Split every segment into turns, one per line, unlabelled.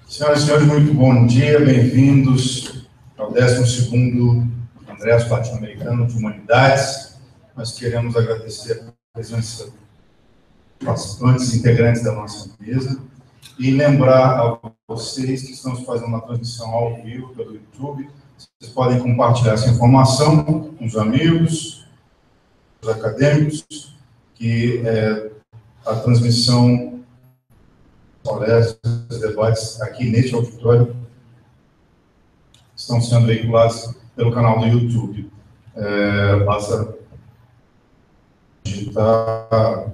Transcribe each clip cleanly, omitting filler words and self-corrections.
Senhoras e senhores, muito bom dia, bem-vindos ao 12º Congresso Latino-Americano de Humanidades. Nós queremos agradecer a presença dos participantes integrantes da nossa mesa e lembrar a vocês que estamos fazendo uma transmissão ao vivo pelo YouTube. Vocês podem compartilhar essa informação com os amigos, os acadêmicos, que a transmissão, palestras, debates aqui neste auditório estão sendo veiculados pelo canal do YouTube. Basta digitar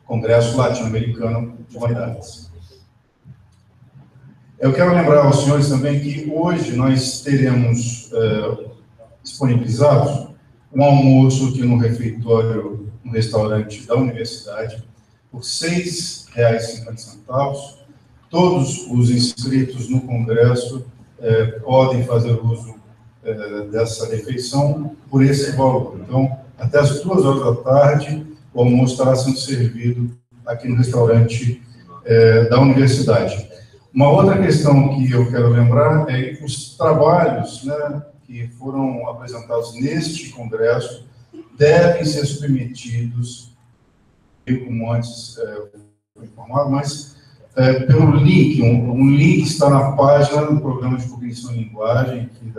Congresso Latino-Americano de Humanidades. Eu quero lembrar aos senhores também que hoje nós teremos disponibilizados um almoço aqui no refeitório, no restaurante da universidade, por R$ 6,50. Todos os inscritos no Congresso podem fazer uso dessa refeição por esse valor. Então, até as 2 horas da tarde, o almoço estará sendo servido aqui no restaurante da universidade. Uma outra questão que eu quero lembrar é que os trabalhos, né, que foram apresentados neste congresso devem ser submetidos, como antes foi informado, mas pelo link, um link está na página do Programa de Cognição e Linguagem aqui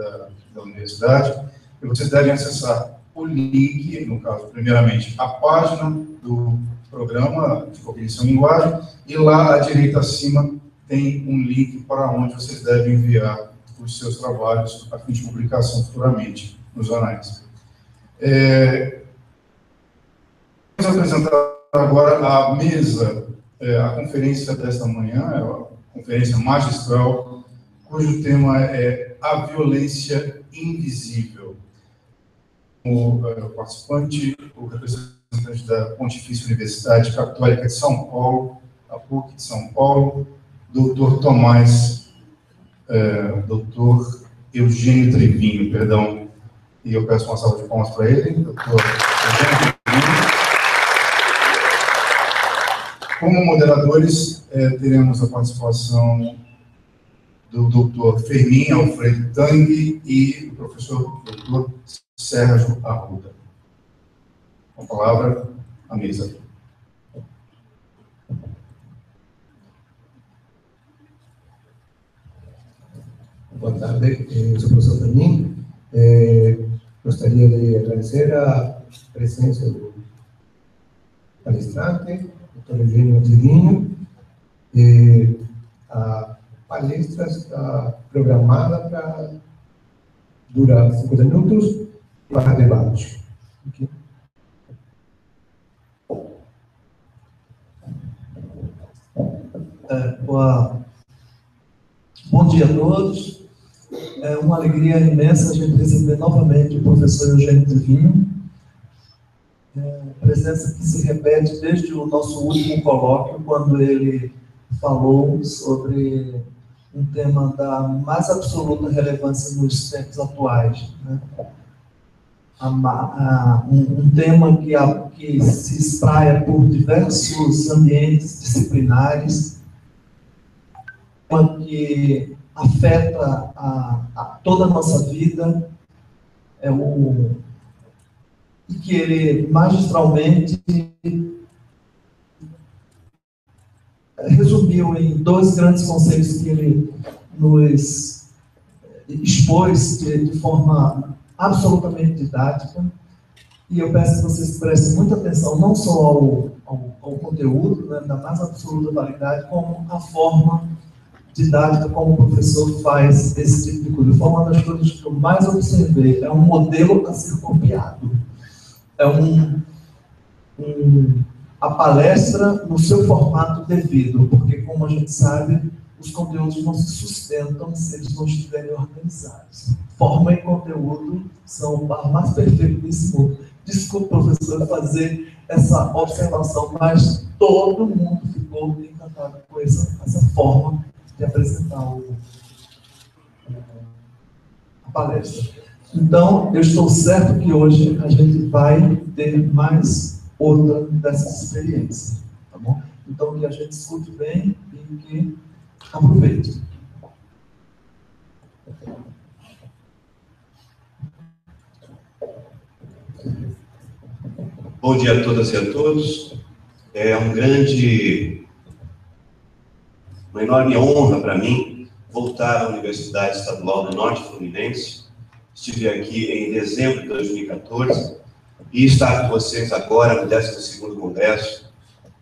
da universidade, e vocês devem acessar o link, no caso, primeiramente, a página do Programa de Cognição e Linguagem, e lá à direita acima tem um link para onde vocês devem enviar os seus trabalhos a fim de publicação futuramente nos anais. Vamos apresentar agora a mesa, a conferência desta manhã, a conferência magistral, cujo tema é a violência invisível. O participante, o representante da Pontifícia Universidade Católica de São Paulo, a PUC de São Paulo, Dr. Dr. Eugênio Trevinho, perdão, e eu peço uma salva de palmas para ele, Dr. Eugênio Trevinho. Como moderadores, teremos a participação do Dr. Fermin Alfredo Tang e do professor Dr. Sérgio Arruda. Com a palavra, à mesa.
Boa tarde, eu sou o professor Fermin. Gostaria de agradecer a presença do palestrante, Dr. Eugênio Trevinho. A palestra está programada para durar 50 minutos para debate. Okay.
Bom dia a todos. É uma alegria imensa a gente receber novamente o professor Eugênio Trevinho. Presença que se repete desde o nosso último colóquio, quando ele falou sobre um tema da mais absoluta relevância nos tempos atuais, né? Um tema que se espraia por diversos ambientes disciplinares, que afeta toda a nossa vida, e que ele magistralmente resumiu em 2 grandes conceitos que ele nos expôs de forma absolutamente didática. E eu peço que vocês prestem muita atenção não só ao conteúdo, né, da mais absoluta validade, como a forma didática como o professor faz esse tipo de coisa. Foi uma das coisas que eu mais observei. É um modelo a ser copiado. É a palestra no seu formato devido, porque, como a gente sabe, o os conteúdos não se sustentam se eles não estiverem organizados. Forma e conteúdo são o par mais perfeito desse mundo. Desculpa, professor, fazer essa observação, mas todo mundo ficou encantado com essa forma de apresentar a palestra. Então, eu estou certo que hoje a gente vai ter mais outra dessas experiências, tá bom? Então, que a gente escute bem e que aproveite.
Bom dia a todas e a todos. É uma enorme honra para mim voltar à Universidade Estadual do Norte Fluminense. Estive aqui em dezembro de 2014 e estar com vocês agora no 12º Congresso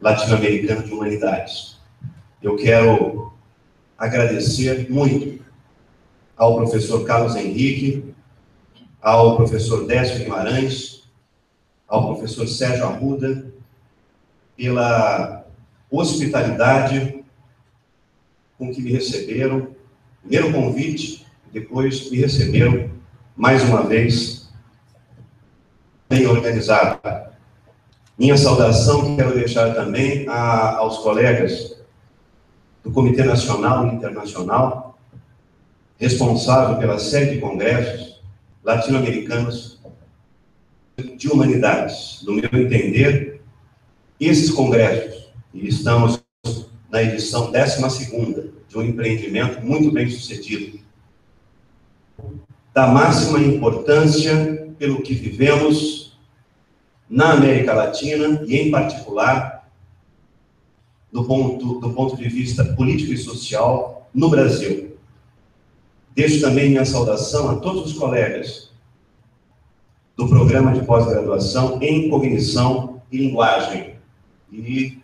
Latino-Americano de Humanidades. Eu quero agradecer muito ao professor Carlos Henrique, ao professor Décio Guimarães, ao professor Sérgio Arruda, pela hospitalidade com que me receberam, primeiro convite, depois me receberam mais uma vez, bem organizado. Minha saudação quero deixar também aos colegas do Comitê Nacional e Internacional, responsável pela série de congressos latino-americanos de humanidades. No meu entender, esses congressos, e estamos na edição 12ª, de um empreendimento muito bem sucedido, da máxima importância pelo que vivemos na América Latina e, em particular, do ponto de vista político e social no Brasil. Deixo também minha saudação a todos os colegas do programa de pós-graduação em cognição e linguagem. E,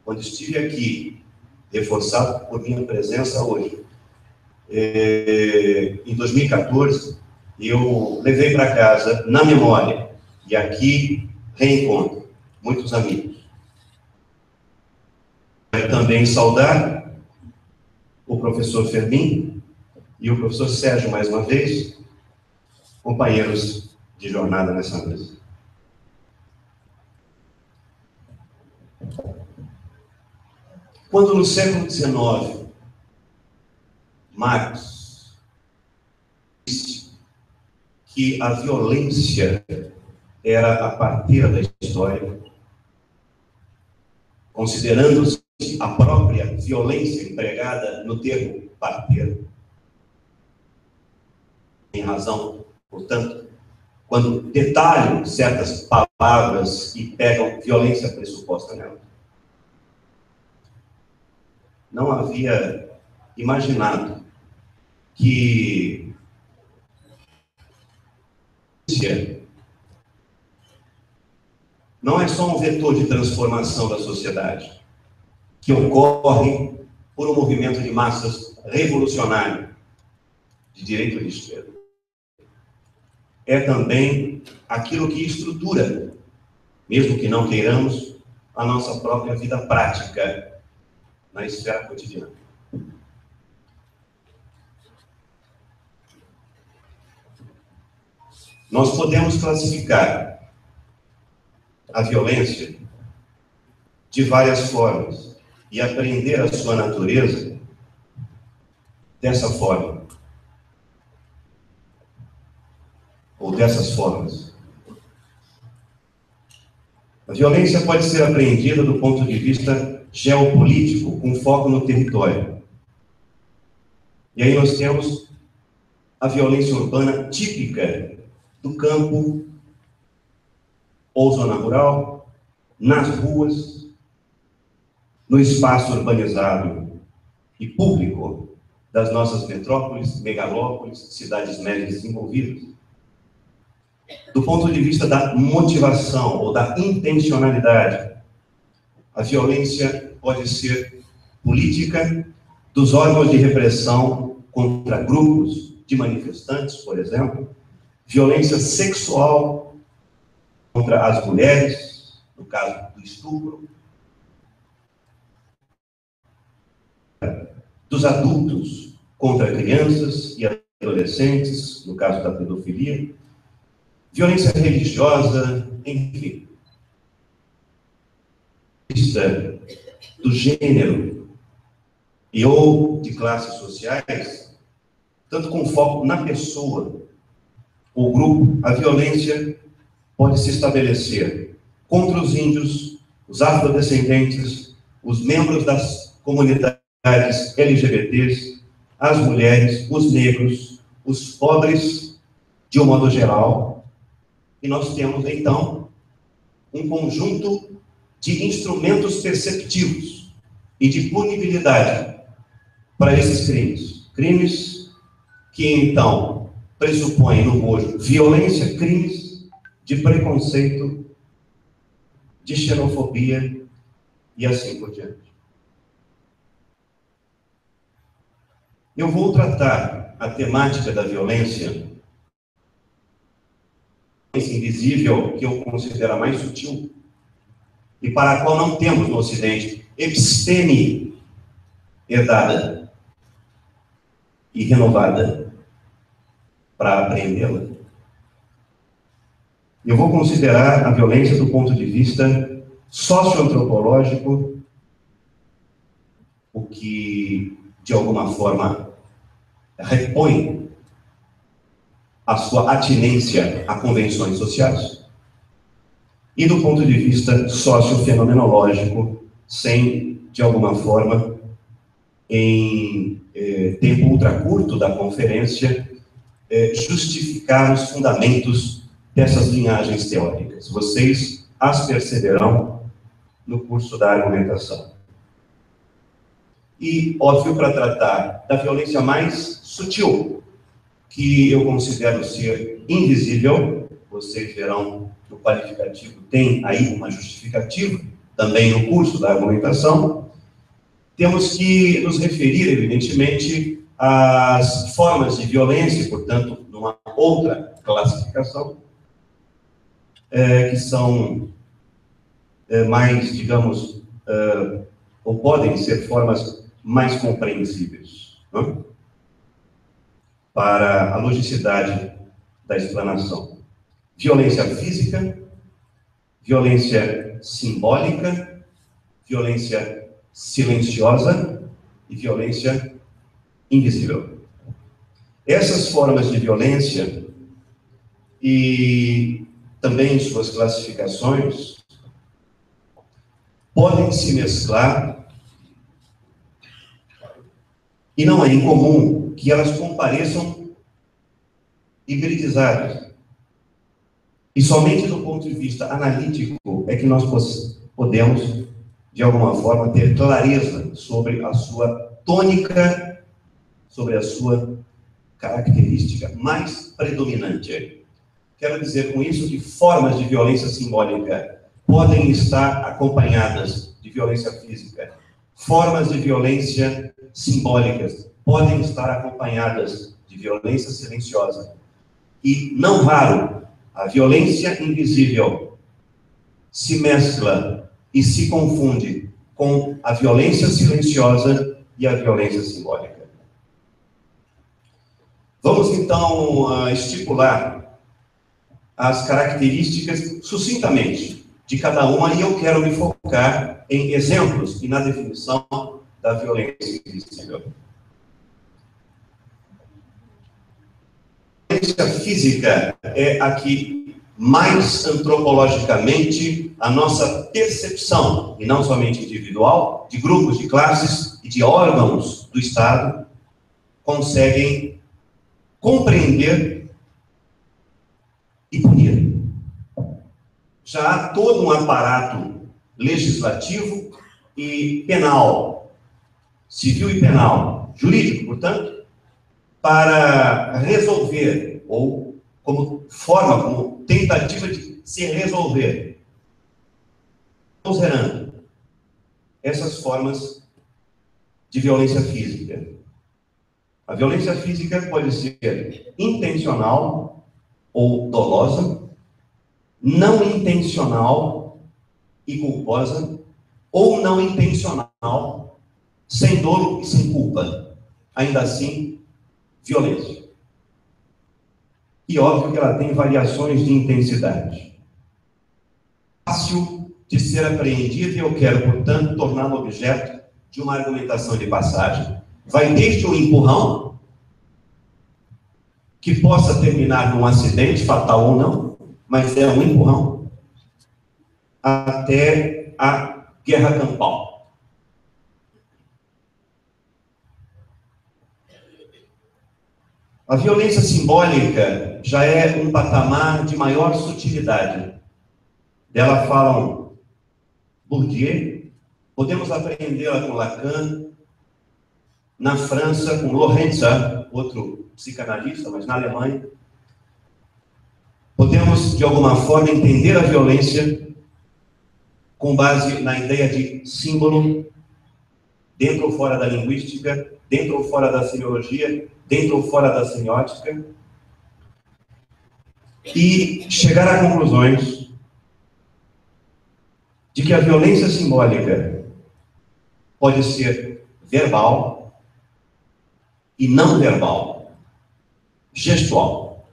quando estive aqui, reforçado por minha presença hoje, em 2014, eu levei para casa, na memória, e aqui reencontro muitos amigos. Quero também saudar o professor Fermin e o professor Sérgio, mais uma vez, companheiros de jornada nessa mesa. Quando no século XIX, Marx disse que a violência era a parteira da história, considerando-se a própria violência empregada no termo parteira. Tem razão, portanto, quando detalham certas palavras e pegam violência pressuposta nela. Não havia imaginado que não é só um vetor de transformação da sociedade, que ocorre por um movimento de massas revolucionário, de direita ou de esquerda. É também aquilo que estrutura, mesmo que não queiramos, a nossa própria vida prática na esfera cotidiana. Nós podemos classificar a violência de várias formas e aprender a sua natureza dessa forma, ou dessas formas. A violência pode ser apreendida do ponto de vista geopolítico, com foco no território. E aí nós temos a violência urbana típica do campo ou zona rural, nas ruas, no espaço urbanizado e público das nossas metrópoles, megalópolis, cidades médias desenvolvidas. Do ponto de vista da motivação ou da intencionalidade, a violência pode ser política dos órgãos de repressão contra grupos de manifestantes, por exemplo, violência sexual contra as mulheres, no caso do estupro, dos adultos contra crianças e adolescentes, no caso da pedofilia, violência religiosa, enfim. Do gênero e ou de classes sociais, tanto com foco na pessoa ou grupo, a violência pode se estabelecer contra os índios, os afrodescendentes, os membros das comunidades LGBTs, as mulheres, os negros, os pobres, de um modo geral. E nós temos, então, um conjunto de instrumentos perceptivos e de punibilidade para esses crimes. Crimes que, então, pressupõem no bojo violência, crimes de preconceito, de xenofobia e assim por diante. Eu vou tratar a temática da violência invisível, que eu considero a mais sutil, e para a qual não temos no Ocidente episteme herdada e renovada para apreendê-la. Eu vou considerar a violência do ponto de vista socioantropológico, o que, de alguma forma, repõe a sua atinência a convenções sociais, e do ponto de vista sociofenomenológico, sem, de alguma forma, em tempo ultra curto da conferência, justificar os fundamentos dessas linhagens teóricas. Vocês as perceberão no curso da argumentação. E, óbvio, para tratar da violência mais sutil, que eu considero ser invisível, vocês verão que o qualificativo tem aí uma justificativa, também no curso da argumentação, temos que nos referir, evidentemente, às formas de violência, portanto, numa outra classificação, que são mais, digamos, ou podem ser formas mais compreensíveis, não? Para a logicidade da explanação. Violência física, violência simbólica, violência silenciosa e violência invisível. Essas formas de violência e também suas classificações podem se mesclar e não é incomum que elas compareçam hibridizadas. E somente do ponto de vista analítico é que nós podemos, de alguma forma, ter clareza sobre a sua tônica, sobre a sua característica mais predominante. Quero dizer com isso que formas de violência simbólica podem estar acompanhadas de violência física. Formas de violência simbólicas podem estar acompanhadas de violência silenciosa. E, não raro, a violência invisível se mescla e se confunde com a violência silenciosa e a violência simbólica. Vamos, então, estipular as características sucintamente de cada uma, e eu quero me focar em exemplos e na definição da violência invisível. A violência física é a que mais antropologicamente a nossa percepção, e não somente individual, de grupos, de classes e de órgãos do Estado, conseguem compreender e punir. Já há todo um aparato legislativo e penal, civil e penal, jurídico, portanto, para resolver, ou como forma, como tentativa de se resolver, considerando essas formas de violência física. A violência física pode ser intencional ou dolosa, não intencional e culposa, ou não intencional sem dolo e sem culpa. Ainda assim, violência. E óbvio que ela tem variações de intensidade. Fácil de ser apreendida e eu quero, portanto, torná-la objeto de uma argumentação de passagem. Vai desde um empurrão, que possa terminar num acidente, fatal ou não, mas é um empurrão, até a guerra campal. A violência simbólica já é um patamar de maior sutilidade. Dela falam Bourdieu, podemos aprendê-la com Lacan, na França com Lorenza, outro psicanalista, mas na Alemanha. Podemos, de alguma forma, entender a violência com base na ideia de símbolo, dentro ou fora da linguística, dentro ou fora da semiologia, dentro ou fora da semiótica, e chegar a conclusões de que a violência simbólica pode ser verbal e não verbal, gestual.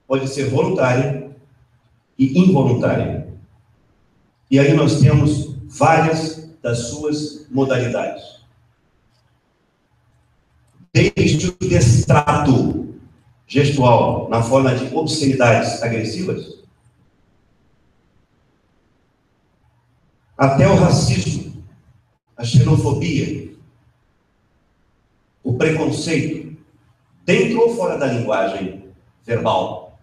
Pode ser voluntária e involuntária. E aí nós temos várias das suas modalidades. Desde o destrato gestual, na forma de obscenidades agressivas, até o racismo, a xenofobia, o preconceito, dentro ou fora da linguagem verbal.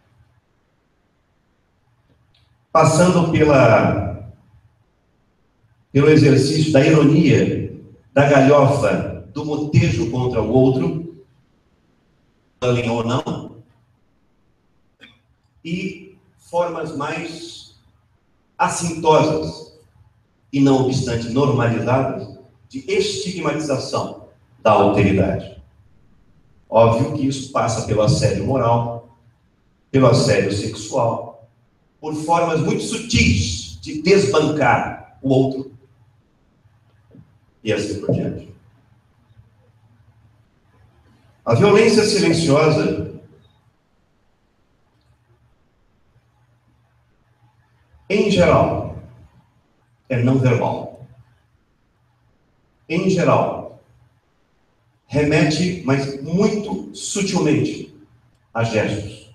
Passando pelo exercício da ironia, da galhofa, do motejo contra o outro, ou não, e formas mais assintosas, e não obstante normalizadas, de estigmatização da alteridade. Óbvio que isso passa pelo assédio moral, pelo assédio sexual, por formas muito sutis de desbancar o outro, e assim por diante. A violência silenciosa, em geral, é não verbal. Em geral, remete, mas muito sutilmente, a gestos.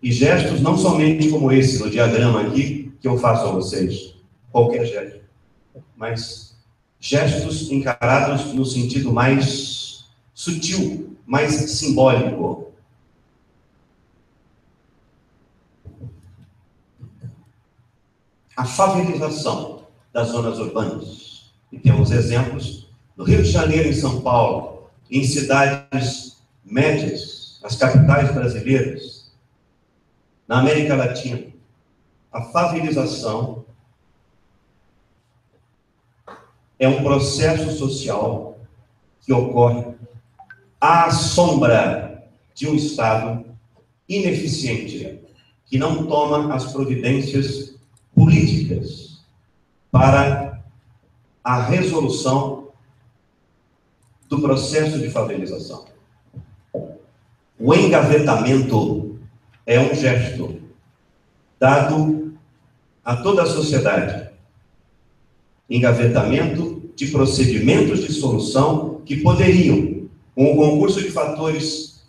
E gestos não somente como esse, no diagrama aqui, que eu faço a vocês. Qualquer gesto. Mas gestos encarados no sentido mais sutil, mais simbólico. A favelização das zonas urbanas. E temos exemplos no Rio de Janeiro, em São Paulo, em cidades médias, as capitais brasileiras, na América Latina. A favelização é um processo social que ocorre à sombra de um Estado ineficiente, que não toma as providências políticas para a resolução do processo de favelização. O engavetamento é um gesto dado a toda a sociedade. Engavetamento de procedimentos de solução que poderiam, com o concurso de fatores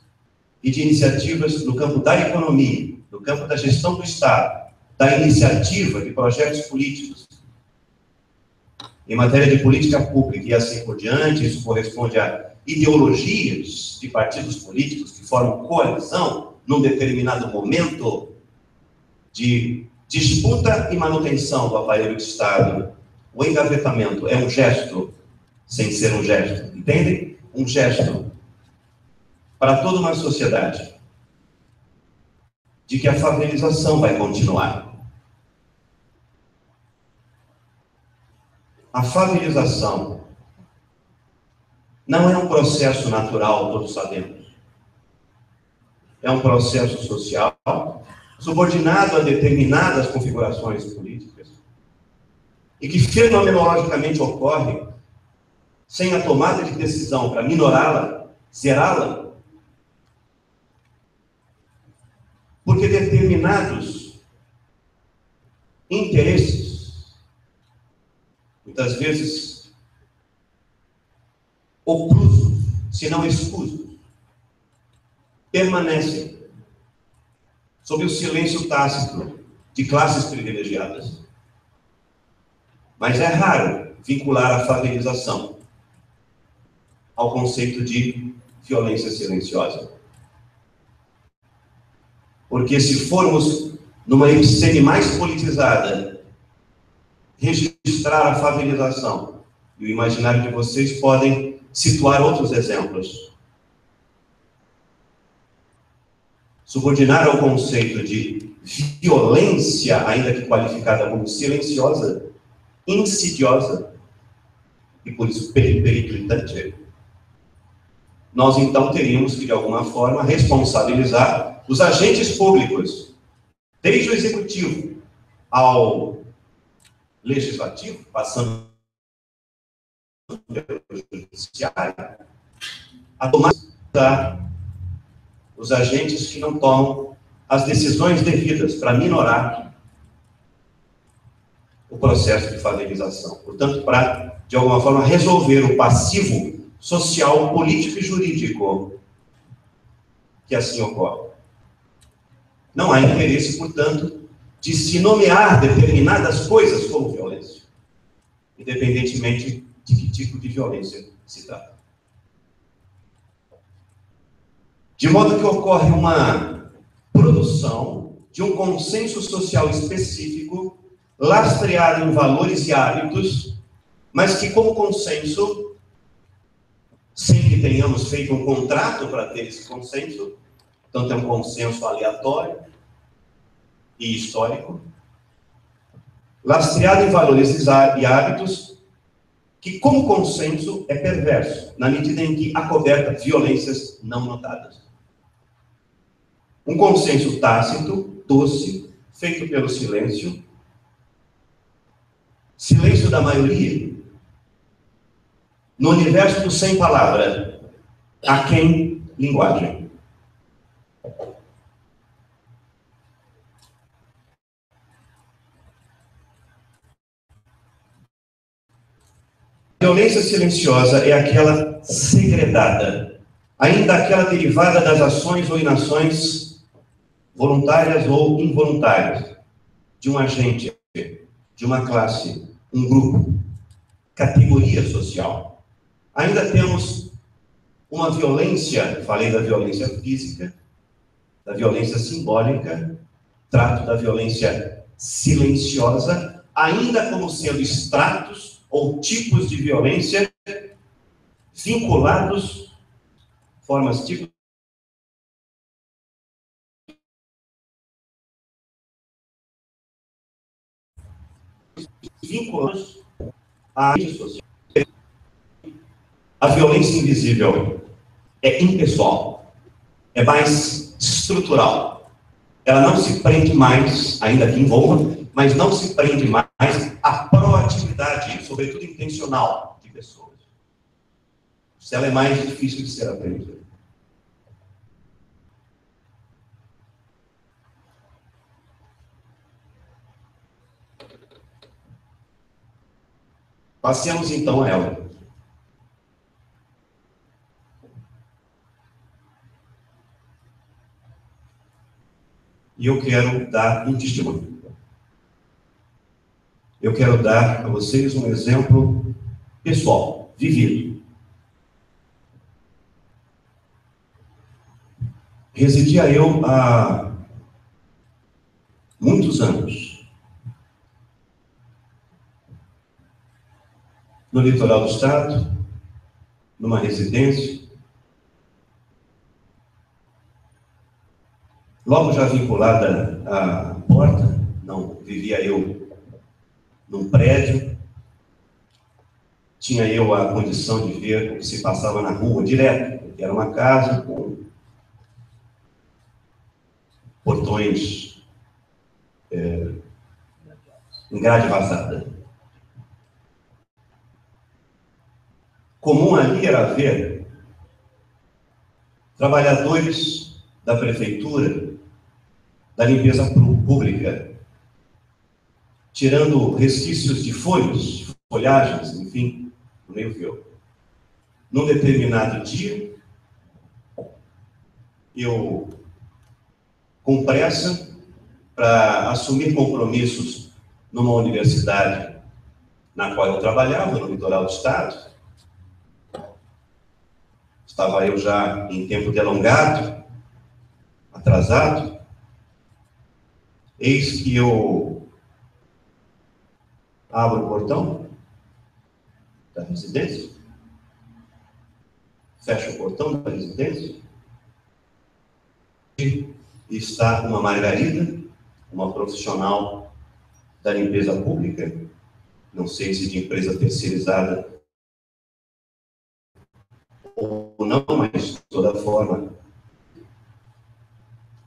e de iniciativas no campo da economia, no campo da gestão do Estado, da iniciativa de projetos políticos, em matéria de política pública e assim por diante, isso corresponde a ideologias de partidos políticos que formam coalizão num determinado momento de disputa e manutenção do aparelho de Estado. O engavetamento é um gesto sem ser um gesto, entendem? Um gesto para toda uma sociedade de que a favelização vai continuar. A favelização não é um processo natural, todos sabemos. É um processo social subordinado a determinadas configurações políticas e que fenomenologicamente ocorre sem a tomada de decisão para minorá-la, zerá-la, porque determinados interesses, muitas vezes oclusos, se não escusos, permanecem sob o silêncio tácito de classes privilegiadas. Mas é raro vincular a favelização ao conceito de violência silenciosa. Porque se formos numa epicene mais politizada, registrar a favelização, e o imaginário de vocês podem situar outros exemplos. Subordinar ao conceito de violência, ainda que qualificada como silenciosa, insidiosa, e por isso periclitante, nós então teríamos que, de alguma forma, responsabilizar os agentes públicos, desde o executivo ao legislativo, passando pelo judiciário, a tomar os agentes que não tomam as decisões devidas para minorar o processo de favelização. Portanto, para, de alguma forma, resolver o passivo social, político e jurídico que assim ocorre. Não há interesse, portanto, de se nomear determinadas coisas como violência, independentemente de que tipo de violência se trata. De modo que ocorre uma produção de um consenso social específico, lastreado em valores e hábitos, mas que, como consenso, sem que tenhamos feito um contrato para ter esse consenso, então é um consenso aleatório e histórico, lastreado em valores e hábitos, que, como consenso, é perverso, na medida em que acoberta violências não notadas. Um consenso tácito, doce, feito pelo silêncio, silêncio da maioria, no universo do sem palavra, a quem linguagem. A violência silenciosa é aquela segredada, ainda aquela derivada das ações ou inações voluntárias ou involuntárias, de um agente, de uma classe, um grupo, categoria social. Ainda temos uma violência, falei da violência física, da violência simbólica, trato da violência silenciosa, ainda como sendo estratos ou tipos de violência vinculados, formas tipos, vinculados à rede social. A violência invisível é impessoal, é mais estrutural. Ela não se prende mais, ainda que envolva, mas não se prende mais à proatividade, sobretudo intencional, de pessoas. Ela é mais difícil de ser aprendida. Passemos então a ela. E eu quero dar um testemunho. Eu quero dar a vocês um exemplo pessoal, vivido. Residia eu há muitos anos no litoral do estado, numa residência, logo já vinculada à porta, não vivia eu num prédio, tinha eu a condição de ver o que se passava na rua direto, porque era uma casa com portões em grade vazada. comum ali era ver trabalhadores da prefeitura, da limpeza pública, tirando resquícios de folhas, folhagens, enfim, no meio-fio. Num determinado dia, eu, com pressa, para assumir compromissos numa universidade na qual eu trabalhava, no litoral do estado, estava eu já em tempo delongado, atrasado, eis que eu abro o portão da residência, fecho o portão da residência, e está uma Margarida, uma profissional da limpeza pública, não sei se de empresa terceirizada ou não, mas de toda forma,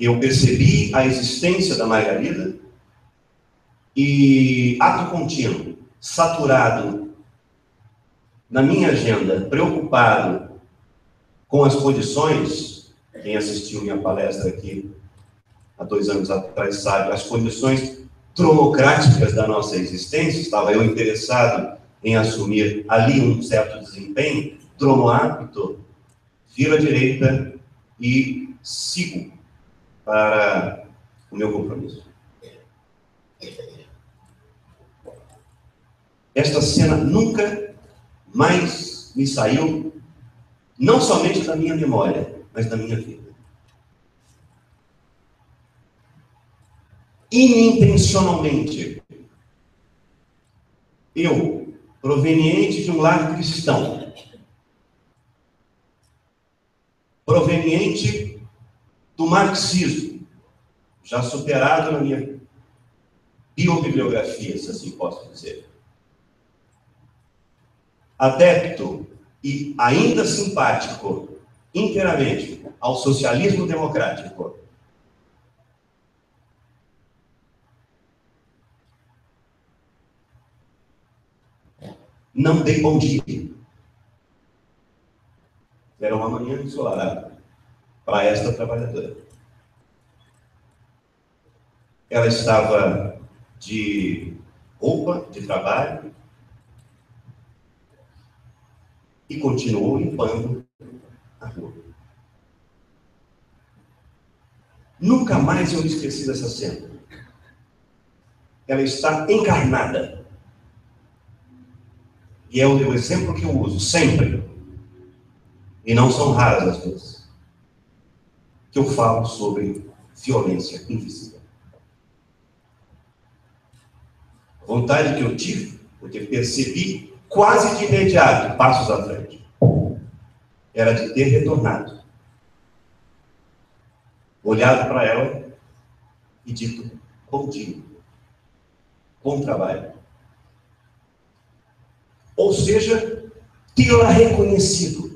eu percebi a existência da Margarida e, ato contínuo, saturado na minha agenda, preocupado com as condições, quem assistiu minha palestra aqui há 2 anos atrás sabe, as condições tromocráticas da nossa existência, estava eu interessado em assumir ali um certo desempenho, tromoápito, viro à direita e sigo para o meu compromisso. Esta cena nunca mais me saiu, não somente da minha memória, mas da minha vida. Inintencionalmente, eu, proveniente de um lar cristão, proveniente do marxismo, já superado na minha biobibliografia, se assim posso dizer, adepto e ainda simpático inteiramente ao socialismo democrático, não dei bom dia. Era uma manhã ensolarada para esta trabalhadora. Ela estava de roupa de trabalho e continuou limpando a rua. Nunca mais eu me esqueci dessa cena. Ela está encarnada. E é o exemplo que eu uso, sempre. E não são raras as vezes que eu falo sobre violência invisível. A vontade que eu tive, porque percebi quase de imediato, passos à frente, era de ter retornado, olhado para ela e dito: bom dia, bom trabalho. Ou seja, tê-la reconhecido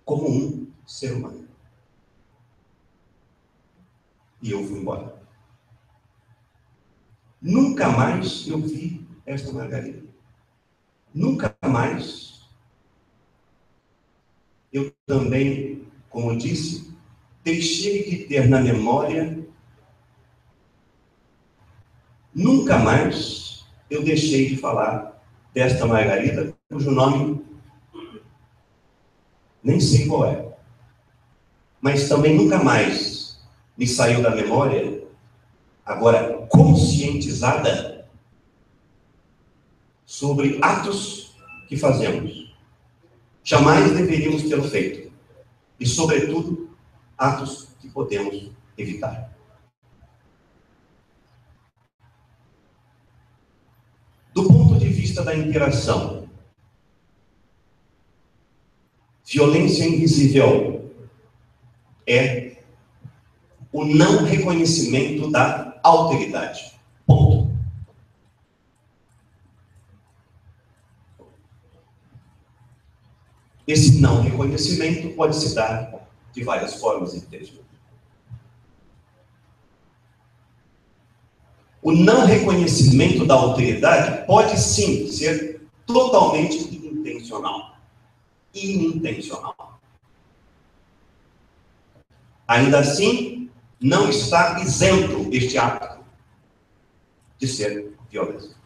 como um ser humano. E eu fui embora. Nunca mais eu vi esta Margarida. Nunca mais eu também, como eu disse, deixei de ter na memória, nunca mais eu deixei de falar desta Margarida, cujo nome nem sei qual é, mas também nunca mais me saiu da memória, agora conscientizada, sobre atos que fazemos. Jamais deveríamos tê-lo feito. E, sobretudo, atos que podemos evitar. Do ponto de vista da interação, violência invisível é o não reconhecimento da alteridade. Ponto. Esse não reconhecimento pode se dar de várias formas, infelizmente. O não reconhecimento da alteridade pode sim ser totalmente intencional. inintencional. Ainda assim, não está isento este ato de ser violência.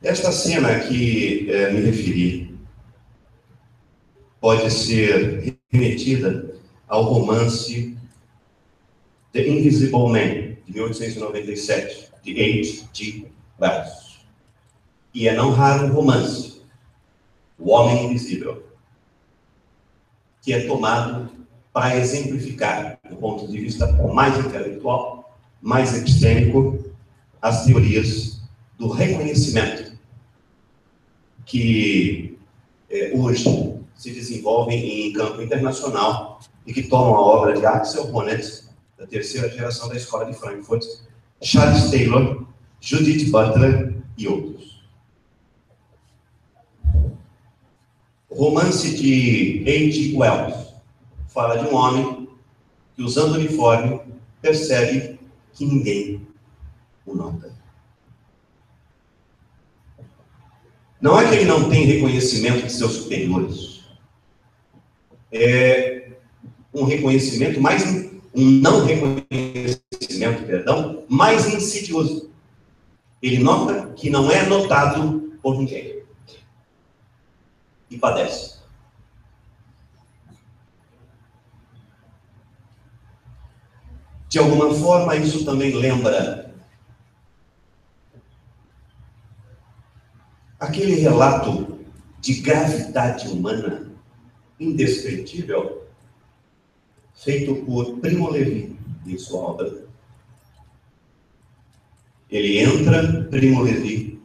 Esta cena que me referi pode ser remetida ao romance The Invisible Man, de 1897, de H.G. Wells. E é não raro um romance, O Homem Invisível, que é tomado para exemplificar, do ponto de vista mais intelectual, mais epistêmico, as teorias do reconhecimento que hoje se desenvolvem em campo internacional e que tomam a obra de Axel Honneth, da terceira geração da Escola de Frankfurt, Charles Taylor, Judith Butler e outros. O romance de H.G. Wells fala de um homem que, usando uniforme, percebe que ninguém o nota. Não é que ele não tem reconhecimento de seus superiores. É um reconhecimento não reconhecimento, perdão, mais insidioso. Ele nota que não é notado por ninguém. E padece. De alguma forma, isso também lembra aquele relato de gravidade humana indescritível feito por Primo Levi em sua obra. Ele entra, Primo Levi,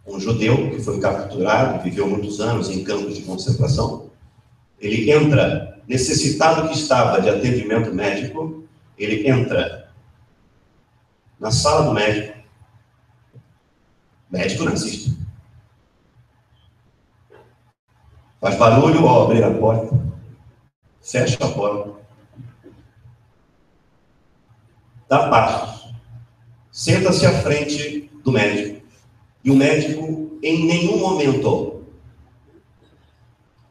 um judeu que foi capturado, viveu muitos anos em campos de concentração. Ele entra, necessitado que estava de atendimento médico, ele entra na sala do médico nazista. Faz barulho ao abrir a porta, fecha a porta, dá passos, senta-se à frente do médico, e o médico, em nenhum momento,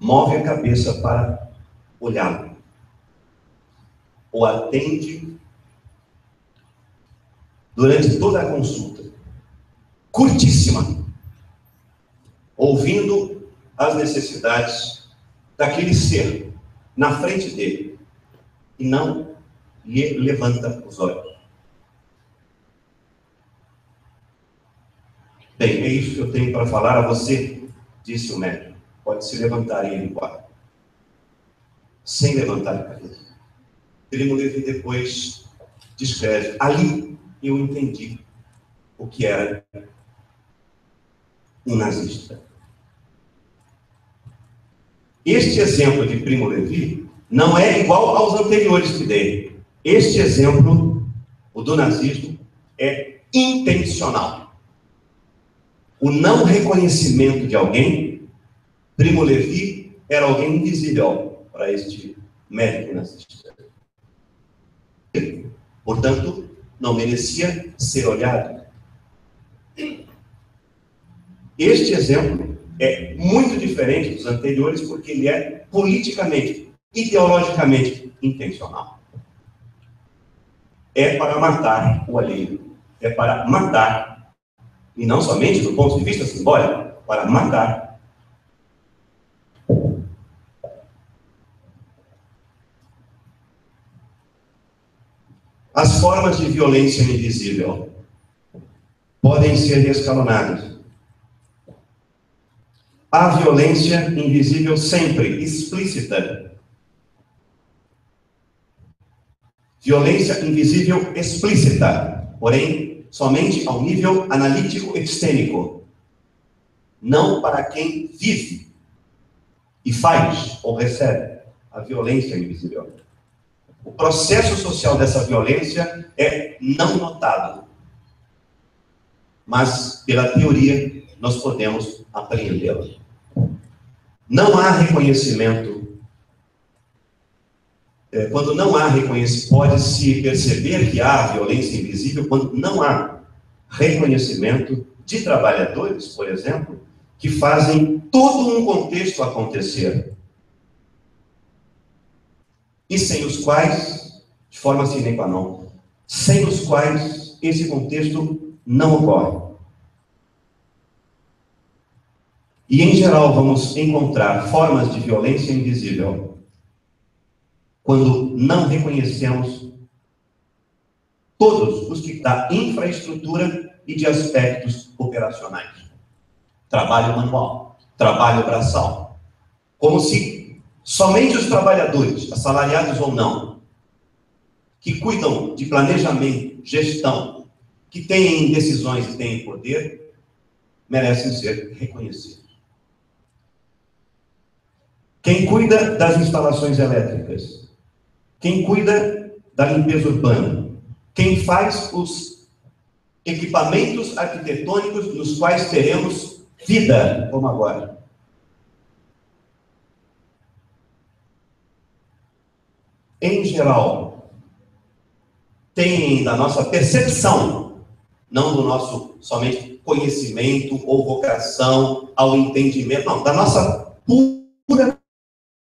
move a cabeça para olhá-lo. O atende durante toda a consulta, curtíssima, ouvindo as necessidades daquele ser na frente dele, e não lhe levanta os olhos. Bem, é isso que eu tenho para falar a você, disse o médico. Pode se levantar e ir embora. Sem levantar a cabeça. Primo Levi depois descreve: ali eu entendi o que era um nazista. Este exemplo de Primo Levi não é igual aos anteriores que dei. Este exemplo, o do nazismo, é intencional. O não reconhecimento de alguém, Primo Levi era alguém invisível para este médico nazista. Portanto, não merecia ser olhado. Este exemplo é muito diferente dos anteriores porque ele é politicamente, ideologicamente intencional. É para matar o alheio. É para matar, e não somente do ponto de vista simbólico, para matar. As formas de violência invisível podem ser escalonadas. A violência invisível sempre explícita. Violência invisível explícita, porém, somente ao nível analítico epistêmico. Não para quem vive e faz ou recebe a violência invisível. O processo social dessa violência é não notado. Mas, pela teoria, nós podemos apreendê-la. Não há reconhecimento. Quando não há reconhecimento, pode-se perceber que há violência invisível quando não há reconhecimento de trabalhadores, por exemplo, que fazem todo um contexto acontecer. E sem os quais, de forma sine qua non, sem os quais esse contexto não ocorre. E, em geral, vamos encontrar formas de violência invisível quando não reconhecemos todos os que da infraestrutura e de aspectos operacionais. Trabalho manual, trabalho braçal. Como se somente os trabalhadores, assalariados ou não, que cuidam de planejamento, gestão, que têm decisões e têm poder, merecem ser reconhecidos. Quem cuida das instalações elétricas, quem cuida da limpeza urbana, quem faz os equipamentos arquitetônicos nos quais teremos vida, como agora. Em geral, tem da nossa percepção, não do nosso somente conhecimento ou vocação ao entendimento, não, da nossa pura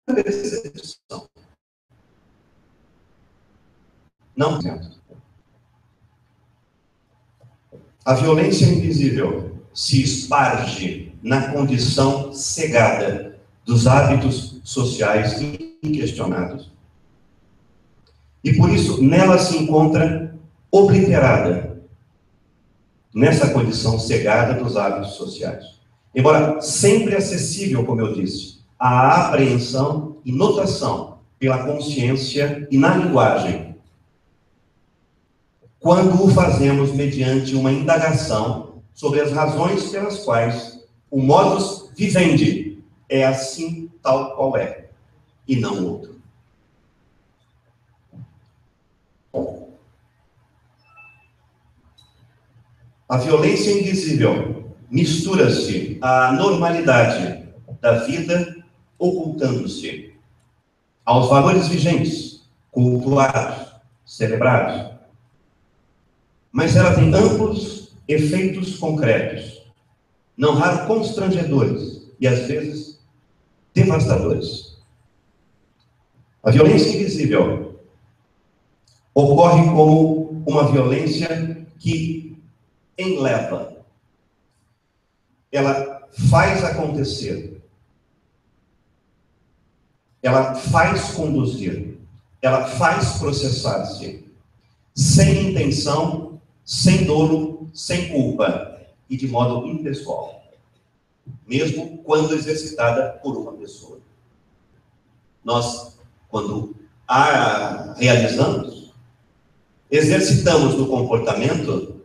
percepção. Não certo. A violência invisível se esparge na condição cegada dos hábitos sociais inquestionados. E por isso nela se encontra obliterada, nessa condição cegada dos hábitos sociais. Embora sempre acessível, como eu disse, à apreensão e notação pela consciência e na linguagem, quando o fazemos mediante uma indagação sobre as razões pelas quais o modus vivendi é assim tal qual é, e não outro. A violência invisível mistura-se à normalidade da vida, ocultando-se aos valores vigentes, cultuados, celebrados. Mas ela tem amplos efeitos concretos, não raro constrangedores e, às vezes, devastadores. A violência invisível ocorre como uma violência que enleva. Ela faz acontecer. Ela faz conduzir. Ela faz processar-se. Sem intenção, sem dolo, sem culpa e de modo impessoal, mesmo quando exercitada por uma pessoa. Nós, quando a realizamos, exercitamos no comportamento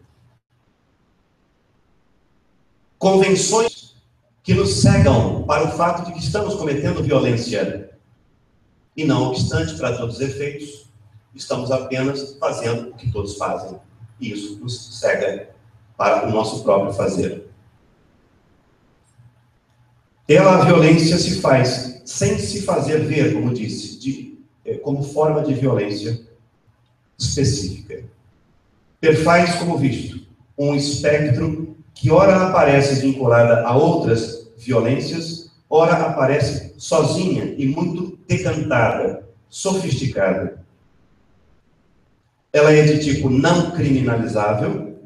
convenções que nos cegam para o fato de que estamos cometendo violência. E não obstante, para todos os efeitos, estamos apenas fazendo o que todos fazem. E isso nos cega para o nosso próprio fazer. A violência se faz sem se fazer ver, como disse, como forma de violência específica. Perfaz, como visto, um espectro que ora aparece vinculada a outras violências, ora aparece sozinha e muito decantada, sofisticada. Ela é de tipo não criminalizável.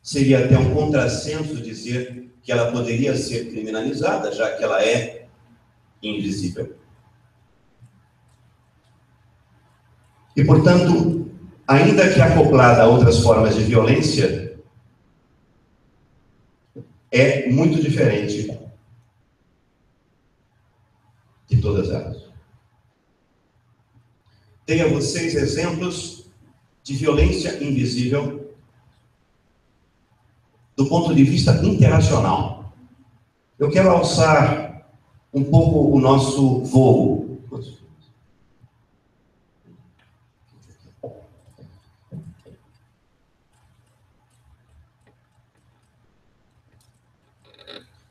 Seria até um contrassenso dizer que ela poderia ser criminalizada, já que ela é invisível. E, portanto, ainda que acoplada a outras formas de violência, é muito diferente de todas elas. Dei a vocês exemplos de violência invisível do ponto de vista internacional. Eu quero alçar um pouco o nosso voo.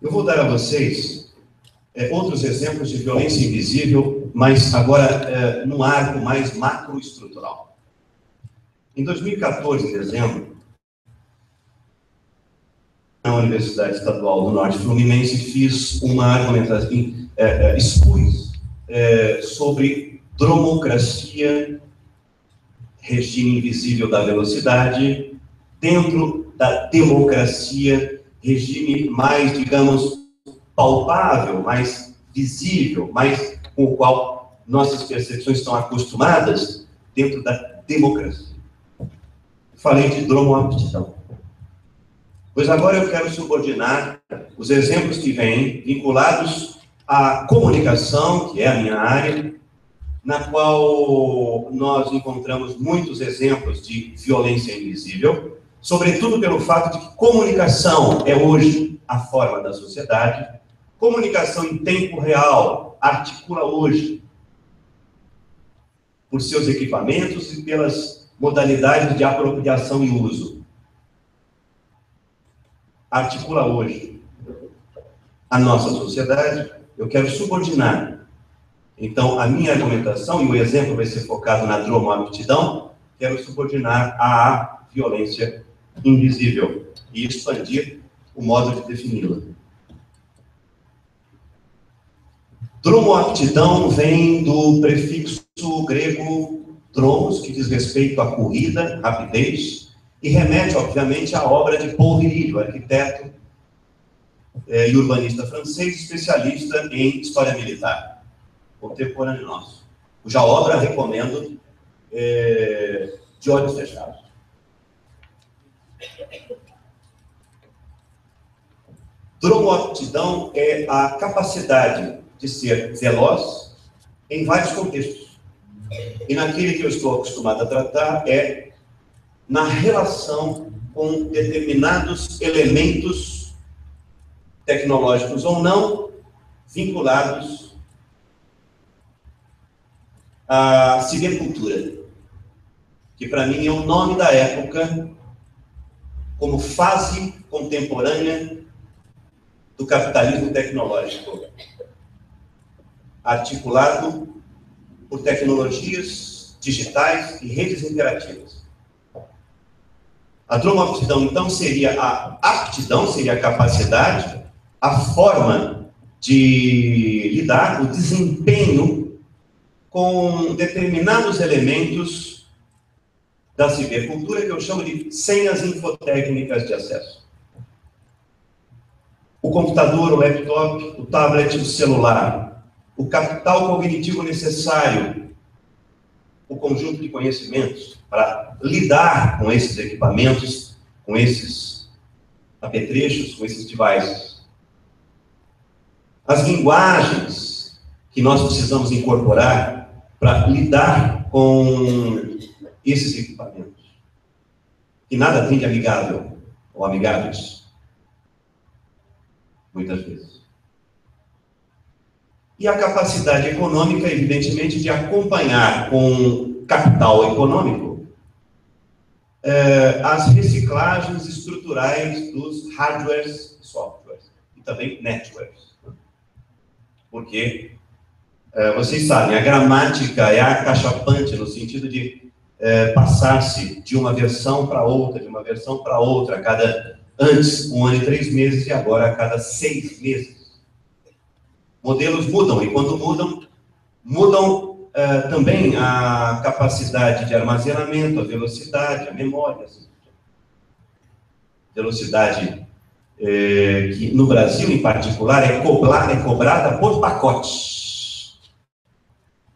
Eu vou dar a vocês outros exemplos de violência invisível, mas agora num arco mais macroestrutural. Em 2014, em dezembro, na Universidade Estadual do Norte Fluminense, fiz uma argumentação, expus sobre dromocracia, regime invisível da velocidade, dentro da democracia, regime mais, digamos, palpável, mais visível, mais com o qual nossas percepções estão acostumadas, dentro da democracia. Falei de dromoaptidão. Pois agora eu quero subordinar os exemplos que vêm vinculados à comunicação, que é a minha área, na qual nós encontramos muitos exemplos de violência invisível, sobretudo pelo fato de que comunicação é hoje a forma da sociedade, comunicação em tempo real articula hoje, por seus equipamentos e pelas modalidades de apropriação e uso, articula hoje a nossa sociedade. Eu quero subordinar, então, a minha argumentação, e o exemplo vai ser focado na dromoaptidão, quero subordinar à violência invisível e expandir o modo de defini-la. Dromoaptidão vem do prefixo grego dromos, que diz respeito à corrida, rapidez, e remete, obviamente, à obra de Paul Virilio, arquiteto e urbanista francês, especialista em história militar, contemporâneo nosso, cuja obra recomendo de olhos fechados. Dromoaptidão é a capacidade de ser veloz em vários contextos. E naquele que eu estou acostumado a tratar é na relação com determinados elementos tecnológicos ou não vinculados à cibercultura, que para mim é o nome da época como fase contemporânea do capitalismo tecnológico, articulado por tecnologias digitais e redes interativas. A dromoaptidão, então, seria a aptidão, seria a capacidade, a forma de lidar, o desempenho com determinados elementos da cibercultura, que eu chamo de senhas infotécnicas de acesso. O computador, o laptop, o tablet, o celular, o capital cognitivo necessário, o conjunto de conhecimentos para lidar com esses equipamentos, com esses apetrechos, com esses devices. As linguagens que nós precisamos incorporar para lidar com esses equipamentos, que nada tem de amigável ou amigáveis, muitas vezes. E a capacidade econômica, evidentemente, de acompanhar com capital econômico as reciclagens estruturais dos hardwares e softwares, e também netwares. Porque, vocês sabem, a gramática é acachapante no sentido de passar-se de uma versão para outra, de uma versão para outra, antes 1 ano e 3 meses, e agora a cada 6 meses. Modelos mudam, e quando mudam também a capacidade de armazenamento, a velocidade, a memória. Assim. Velocidade que no Brasil, em particular, é cobrada por pacotes.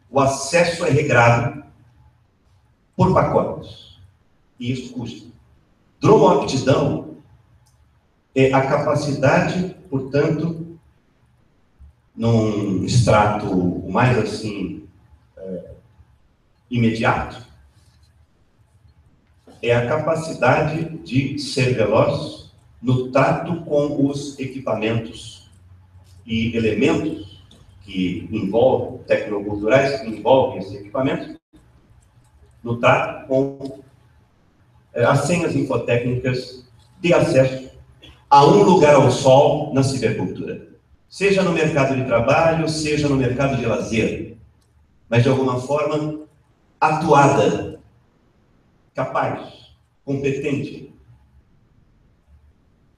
O acesso é regrado por pacotes. E isso custa. Dromoaptidão é a capacidade, portanto, num extrato mais assim imediato, é a capacidade de ser veloz no trato com os equipamentos e elementos que envolvem, tecnoculturais que envolvem esses equipamentos, no trato com as senhas infotécnicas de acesso a um lugar ao sol na cibercultura. Seja no mercado de trabalho, seja no mercado de lazer, mas de alguma forma atuada capaz, competente,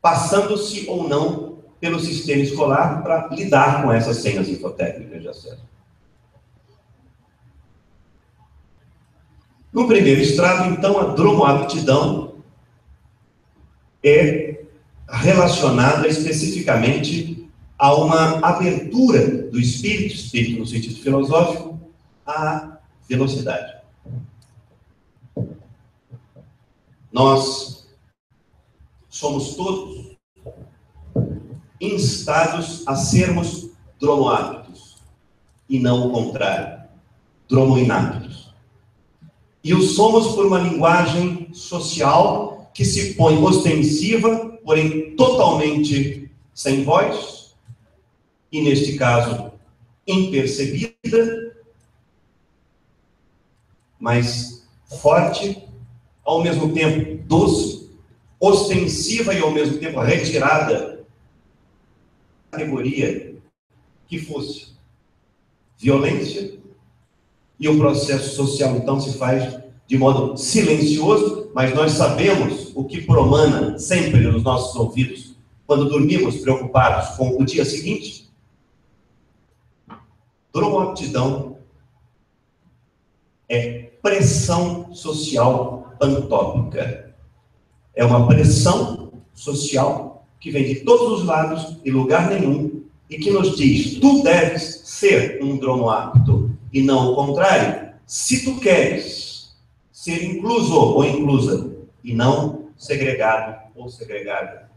passando-se ou não pelo sistema escolar para lidar com essas senhas infotécnicas de acesso. No primeiro estrado, então, a dromoaptidão é relacionada especificamente a uma abertura do espírito no sentido filosófico, à velocidade. Nós somos todos instados a sermos dromoaptos, e não o contrário, dromoinaptos. E o somos por uma linguagem social que se põe ostensiva, porém totalmente sem voz, e neste caso impercebida, mas forte, ao mesmo tempo doce, ostensiva e ao mesmo tempo retirada da categoria que fosse violência, e o processo social então se faz de modo silencioso, mas nós sabemos o que promana sempre nos nossos ouvidos quando dormimos preocupados com o dia seguinte. Dromoaptidão é pressão social pantópica. É uma pressão social que vem de todos os lados, em lugar nenhum, e que nos diz: tu deves ser um dromoapto, e não o contrário, se tu queres ser incluso ou inclusa, e não segregado ou segregada.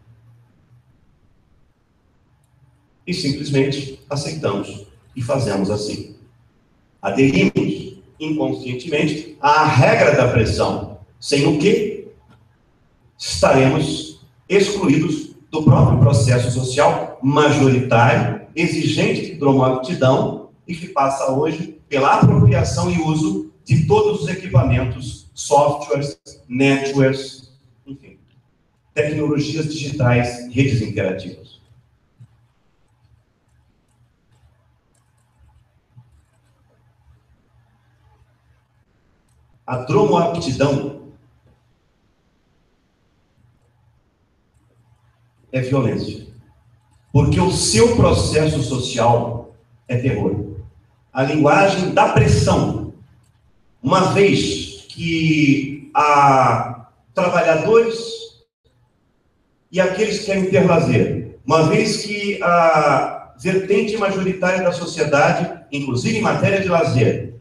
E simplesmente aceitamos e fazemos assim. Aderimos inconscientemente à regra da pressão, sem o que estaremos excluídos do próprio processo social majoritário, exigente de dromoaptidão, e que passa hoje pela apropriação e uso de todos os equipamentos, softwares, networks, enfim, tecnologias digitais, redes interativas. A dromoaptidão é violência, porque o seu processo social é terror. A linguagem da pressão, uma vez que há trabalhadores e aqueles que querem ter lazer, uma vez que a vertente majoritária da sociedade, inclusive em matéria de lazer,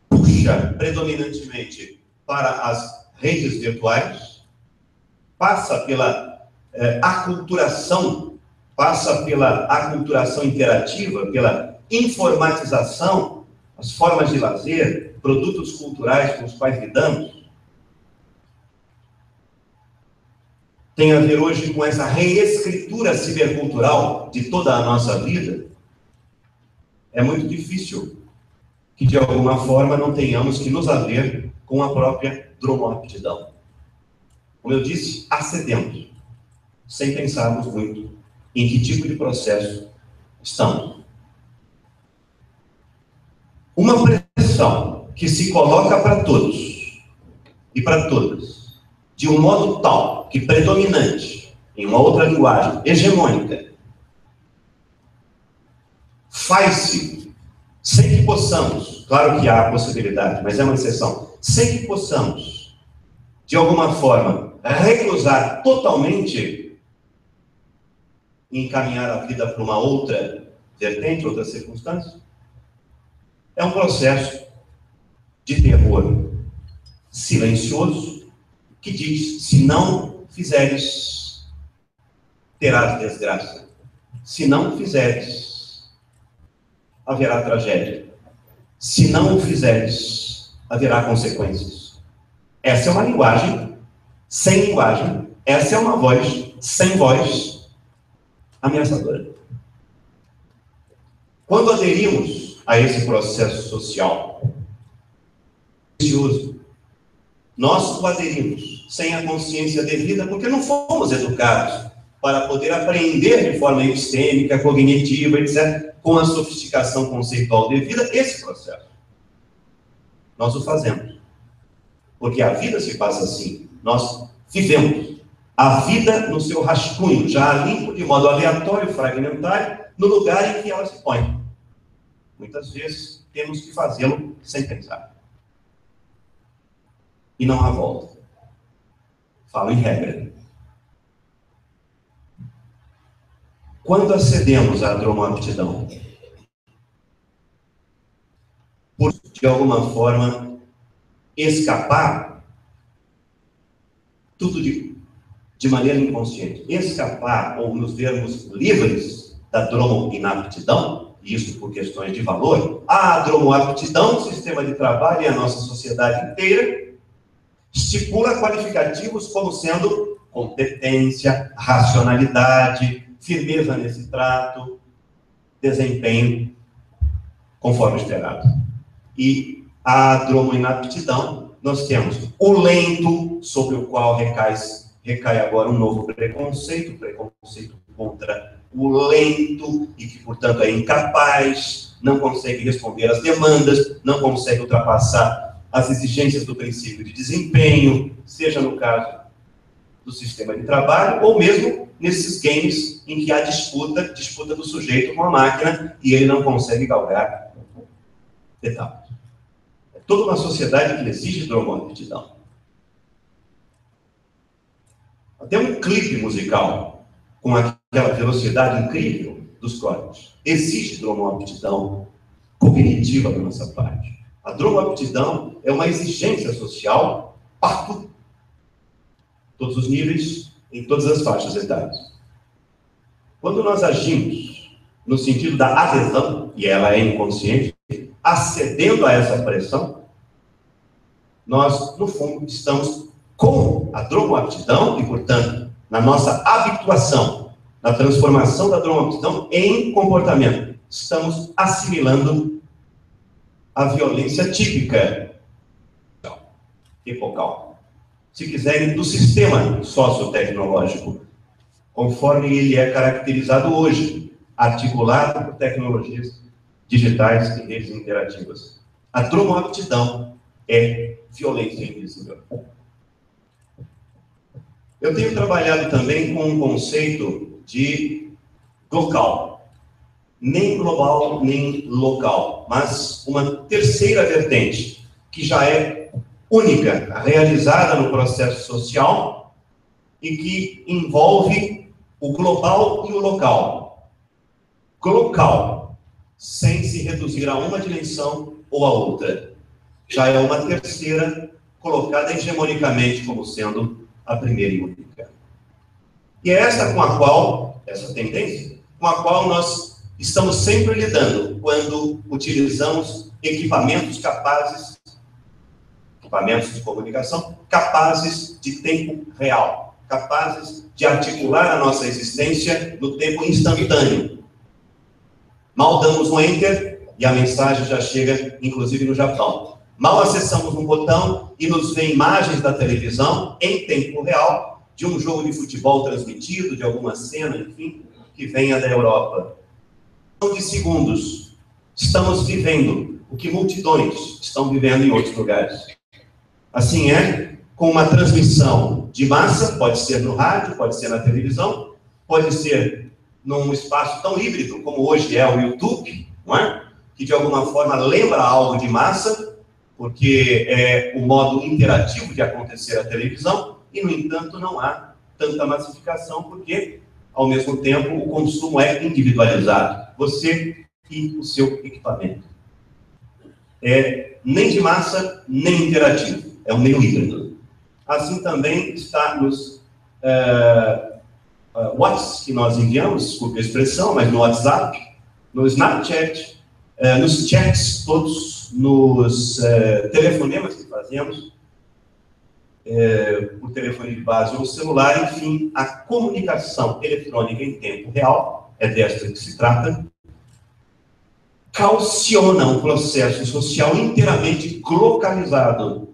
puxa predominantemente para as redes virtuais, passa pela aculturação, passa pela aculturação interativa, pela informatização, as formas de lazer, produtos culturais com os quais lidamos, tem a ver hoje com essa reescritura cibercultural de toda a nossa vida. É muito difícil que, de alguma forma, não tenhamos que nos haver com a própria dromoaptidão. Como eu disse, acedemos, sem pensarmos muito em que tipo de processo estamos. Uma pressão que se coloca para todos e para todas, de um modo tal que predominante, em uma outra linguagem, hegemônica, faz-se sem que possamos, claro que há a possibilidade, mas é uma exceção, sem que possamos, de alguma forma, recusar totalmente e encaminhar a vida para uma outra vertente, outra circunstância, é um processo de terror silencioso que diz: se não fizeres, terás desgraça. Se não fizeres, haverá tragédia. Se não o fizeres, haverá consequências. Essa é uma linguagem sem linguagem. Essa é uma voz sem voz, ameaçadora. Quando aderimos a esse processo social vicioso, nós o aderimos sem a consciência devida, porque não fomos educados para poder aprender de forma epistêmica, cognitiva, etc., com a sofisticação conceitual devida, esse processo. Nós o fazemos. porque a vida se passa assim. Nós vivemos a vida no seu rascunho, já limpo de modo aleatório, fragmentário, no lugar em que ela se põe. Muitas vezes temos que fazê-lo sem pensar. E não há volta. Falo em regra. Quando acedemos à dromoaptidão, por, de alguma forma, escapar, tudo de maneira inconsciente, escapar ou nos vermos livres da dromoinaptidão, isso por questões de valor, a dromoaptidão, o sistema de trabalho e a nossa sociedade inteira, estipula qualificativos como sendo competência, racionalidade, firmeza nesse trato, desempenho, conforme esperado. E a dromoinaptidão, nós temos o lento, sobre o qual recai agora um novo preconceito contra o lento, e que, portanto, é incapaz, não consegue responder às demandas, não consegue ultrapassar as exigências do princípio de desempenho, seja no caso do sistema de trabalho, ou mesmo nesses games em que há disputa do sujeito com a máquina, e ele não consegue galgar etapas. É toda uma sociedade que exige dromoaptidão. Até um clipe musical, com aquela velocidade incrível dos códigos, exige dromoaptidão cognitiva da nossa parte. A dromoaptidão é uma exigência social para tudo. Todos os níveis, em todas as faixas etárias. Quando nós agimos no sentido da adesão, e ela é inconsciente, acedendo a essa pressão, nós, no fundo, estamos com a dromoaptidão e, portanto, na nossa habituação, na transformação da dromoaptidão em comportamento, estamos assimilando a violência típica epocal, se quiserem, do sistema sociotecnológico, conforme ele é caracterizado hoje, articulado por tecnologias digitais e redes interativas. A dromoaptidão é violência invisível. Eu tenho trabalhado também com um conceito de local, nem global, nem local, mas uma terceira vertente, que já é única, realizada no processo social e que envolve o global e o local. Local, sem se reduzir a uma dimensão ou a outra, já é uma terceira colocada hegemonicamente como sendo a primeira e única. E é essa tendência, com a qual nós estamos sempre lidando quando utilizamos equipamentos de comunicação, capazes de tempo real, capazes de articular a nossa existência no tempo instantâneo. Mal damos um enter e a mensagem já chega, inclusive no Japão. Mal acessamos um botão e nos vê imagens da televisão em tempo real de um jogo de futebol transmitido, de alguma cena, enfim, que venha da Europa. De segundos, estamos vivendo o que multidões estão vivendo em outros lugares. Assim é, com uma transmissão de massa, pode ser no rádio, pode ser na televisão, pode ser num espaço tão híbrido como hoje é o YouTube, não é? Que de alguma forma lembra algo de massa, porque é o modo interativo de acontecer a televisão, e, no entanto, não há tanta massificação, porque, ao mesmo tempo, o consumo é individualizado. Você e o seu equipamento. É nem de massa, nem interativo. É um meio híbrido. Assim também está nos WhatsApp que nós enviamos, desculpe a expressão, mas no WhatsApp, no Snapchat, nos chats todos, nos telefonemas que fazemos, por telefone de base ou celular, enfim, a comunicação eletrônica em tempo real, é desta que se trata, calciona um processo social inteiramente localizado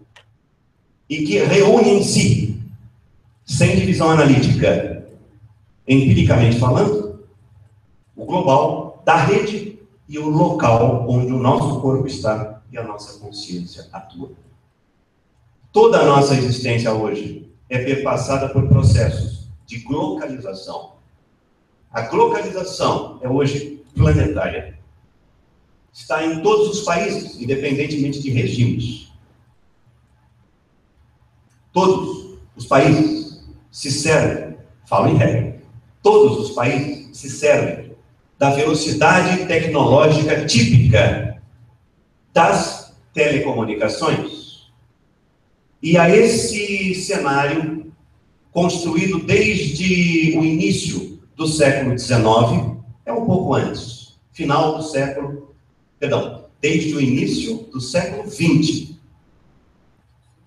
e que reúne em si, sem divisão analítica, empiricamente falando, o global da rede e o local onde o nosso corpo está e a nossa consciência atua. Toda a nossa existência hoje é perpassada por processos de globalização. A globalização é hoje planetária. Está em todos os países, independentemente de regimes. Todos os países se servem, falo em regra, todos os países se servem da velocidade tecnológica típica das telecomunicações. E a esse cenário, construído desde o início do século XIX, é um pouco antes, final do século, perdão, desde o início do século XX,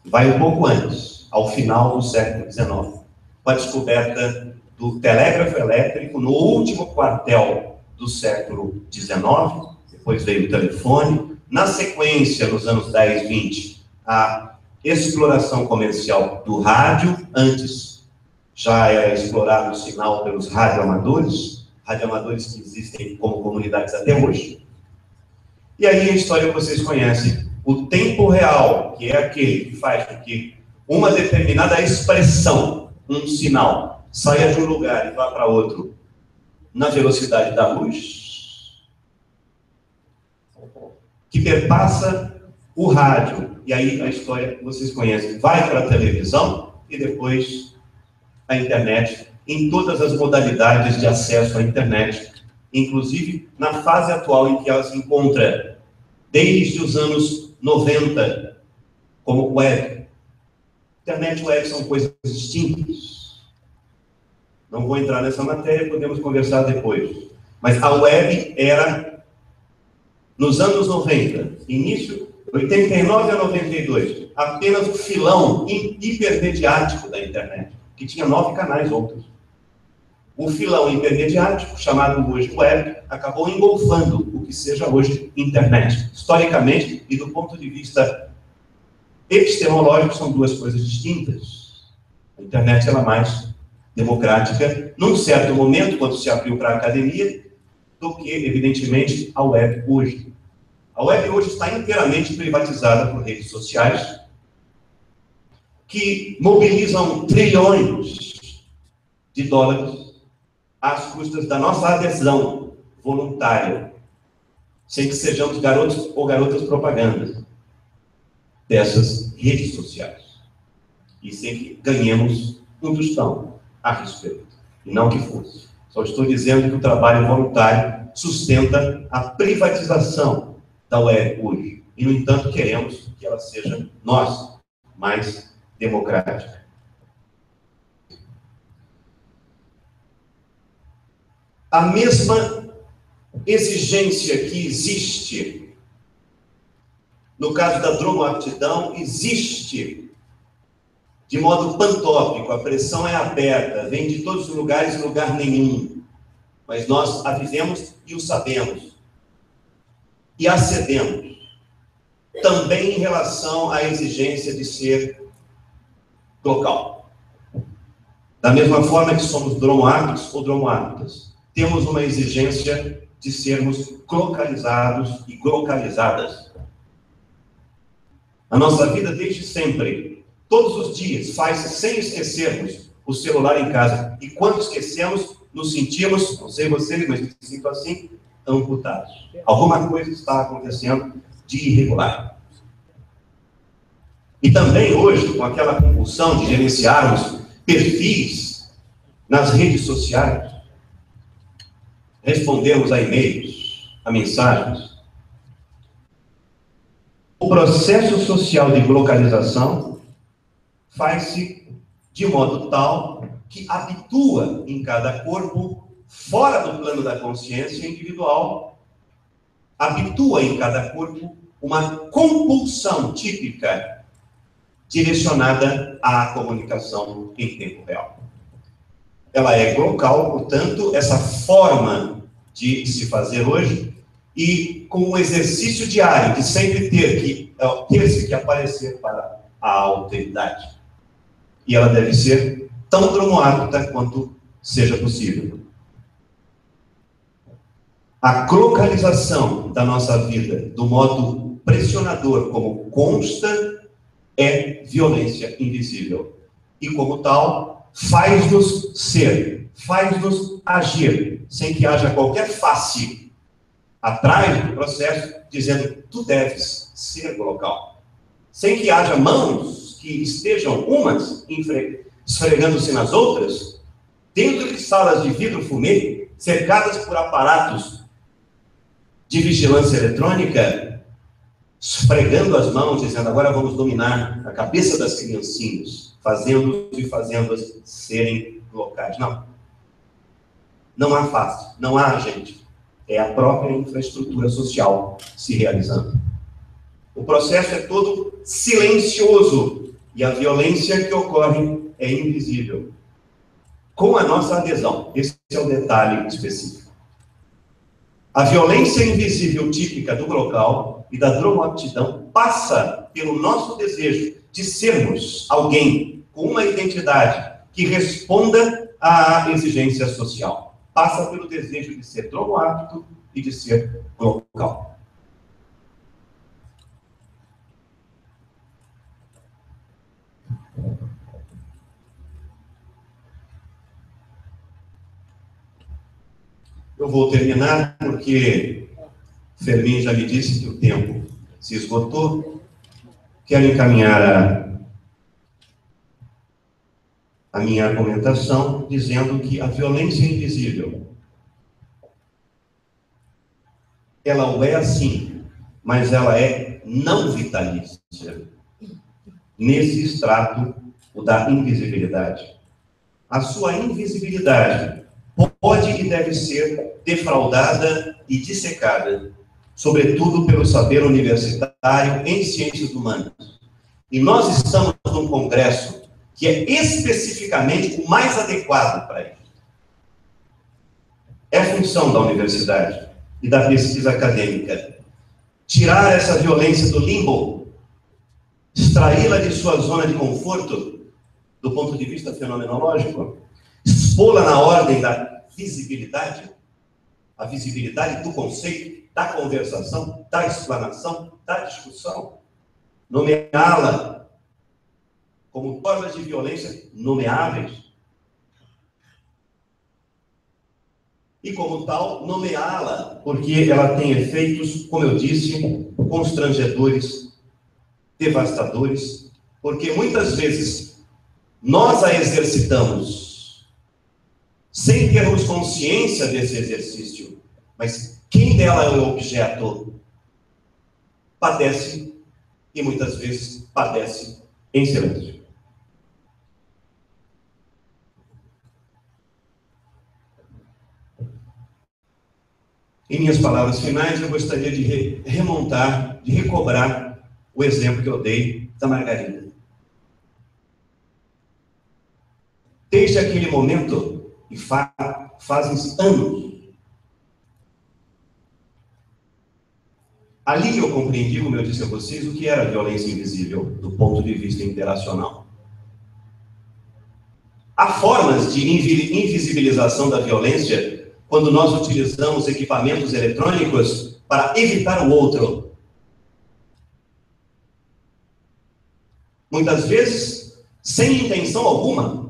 vai um pouco antes, ao final do século XIX, com a descoberta do telégrafo elétrico no último quartel do século XIX, depois veio o telefone, na sequência, nos anos 10, 20, a exploração comercial do rádio, antes já era explorado o sinal pelos radioamadores que existem como comunidades até hoje. E aí a história que vocês conhecem, o tempo real, que é aquele que faz com que uma determinada expressão, um sinal, saia de um lugar e vá para outro na velocidade da luz, que perpassa o rádio, e aí a história que vocês conhecem, vai para a televisão e depois a internet, em todas as modalidades de acesso à internet, inclusive na fase atual em que ela se encontra, desde os anos 90, como web. Internet e web são coisas distintas. Não vou entrar nessa matéria, podemos conversar depois. Mas a web era, nos anos 90, início, 89 a 92, apenas o filão hipermediático da internet, que tinha 9 canais outros. O filão hipermediático, chamado hoje web, acabou engolfando o que seja hoje internet. Historicamente, e do ponto de vista epistemológico, são duas coisas distintas. A internet era mais democrática, num certo momento, quando se abriu para a academia, do que, evidentemente, a web hoje. A web hoje está inteiramente privatizada por redes sociais, que mobilizam trilhões de dólares às custas da nossa adesão voluntária, sem que sejamos garotos ou garotas propagandas dessas redes sociais, e sem que ganhemos um tostão a respeito, e não que fosse. Só estou dizendo que o trabalho voluntário sustenta a privatização da web hoje, e, no entanto, queremos que ela seja, nós, mais democrática. A mesma exigência que existe no caso da dromoaptidão, existe de modo pantópico, a pressão é aberta, vem de todos os lugares e lugar nenhum, mas nós a vivemos e o sabemos, e a cedemos, também em relação à exigência de ser local. Da mesma forma que somos dromoaptos ou dromoaptas, temos uma exigência de sermos localizados e localizadas. A nossa vida, desde sempre, todos os dias, faz-se sem esquecermos o celular em casa. E quando esquecemos, nos sentimos, não sei vocês, mas me sinto assim, amputados. Alguma coisa está acontecendo de irregular. E também hoje, com aquela compulsão de gerenciarmos perfis nas redes sociais, respondemos a e-mails, a mensagens. O processo social de localização faz-se de modo tal que habitua em cada corpo, fora do plano da consciência individual, habitua em cada corpo uma compulsão típica direcionada à comunicação em tempo real. Ela é local, portanto, essa forma de se fazer hoje, e com o exercício diário de sempre ter-se que aparecer para a alteridade. E ela deve ser tão dromoapta quanto seja possível. A localização da nossa vida, do modo pressionador como consta é violência invisível. E, como tal, faz-nos ser, faz-nos agir, sem que haja qualquer face atrás do processo, dizendo, tu deves ser do local. Sem que haja mãos que estejam umas esfregando-se nas outras, dentro de salas de vidro fumê, cercadas por aparatos de vigilância eletrônica, esfregando as mãos, dizendo, agora vamos dominar a cabeça das criancinhas, fazendo-as serem locais. Não. Não há face, não há agente. É a própria infraestrutura social se realizando. O processo é todo silencioso e a violência que ocorre é invisível. Com a nossa adesão, esse é o detalhe específico. A violência invisível típica do local e da dromoaptidão passa pelo nosso desejo de sermos alguém com uma identidade que responda à exigência social. Passa pelo desejo de ser dromoapto e de ser local. Eu vou terminar porque Fermin já me disse que o tempo se esgotou. Quero encaminhar a minha argumentação dizendo que a violência invisível, ela o é assim, mas ela é não vitalícia. Nesse extrato, o da invisibilidade. A sua invisibilidade pode e deve ser defraudada e dissecada, sobretudo pelo saber universitário em ciências humanas. E nós estamos num congresso que é especificamente o mais adequado para isso. É função da universidade e da pesquisa acadêmica tirar essa violência do limbo, extraí-la de sua zona de conforto, do ponto de vista fenomenológico, expô-la na ordem da visibilidade, a visibilidade do conceito, da conversação, da explanação, da discussão, nomeá-la como formas de violência nomeáveis e, como tal, nomeá-la porque ela tem efeitos, como eu disse, constrangedores, devastadores, porque muitas vezes nós a exercitamos sem termos consciência desse exercício, mas quem dela é o objeto padece, e muitas vezes padece em silêncio. Em minhas palavras finais, eu gostaria de remontar, de recobrar o exemplo que eu dei da Margarida. Desde aquele momento, e fazem anos, ali eu compreendi, como eu disse a vocês, o que era violência invisível, do ponto de vista interacional. Há formas de invisibilização da violência quando nós utilizamos equipamentos eletrônicos para evitar o outro. Muitas vezes, sem intenção alguma,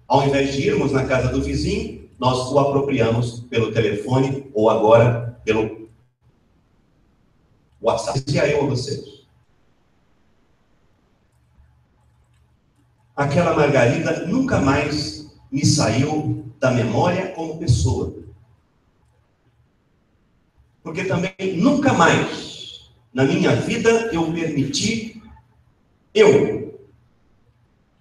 ao invés de irmos na casa do vizinho, nós o apropriamos pelo telefone ou agora pelo WhatsApp. Dizia eu a vocês. Aquela Margarida nunca mais me saiu da memória como pessoa. Porque também nunca mais na minha vida eu permiti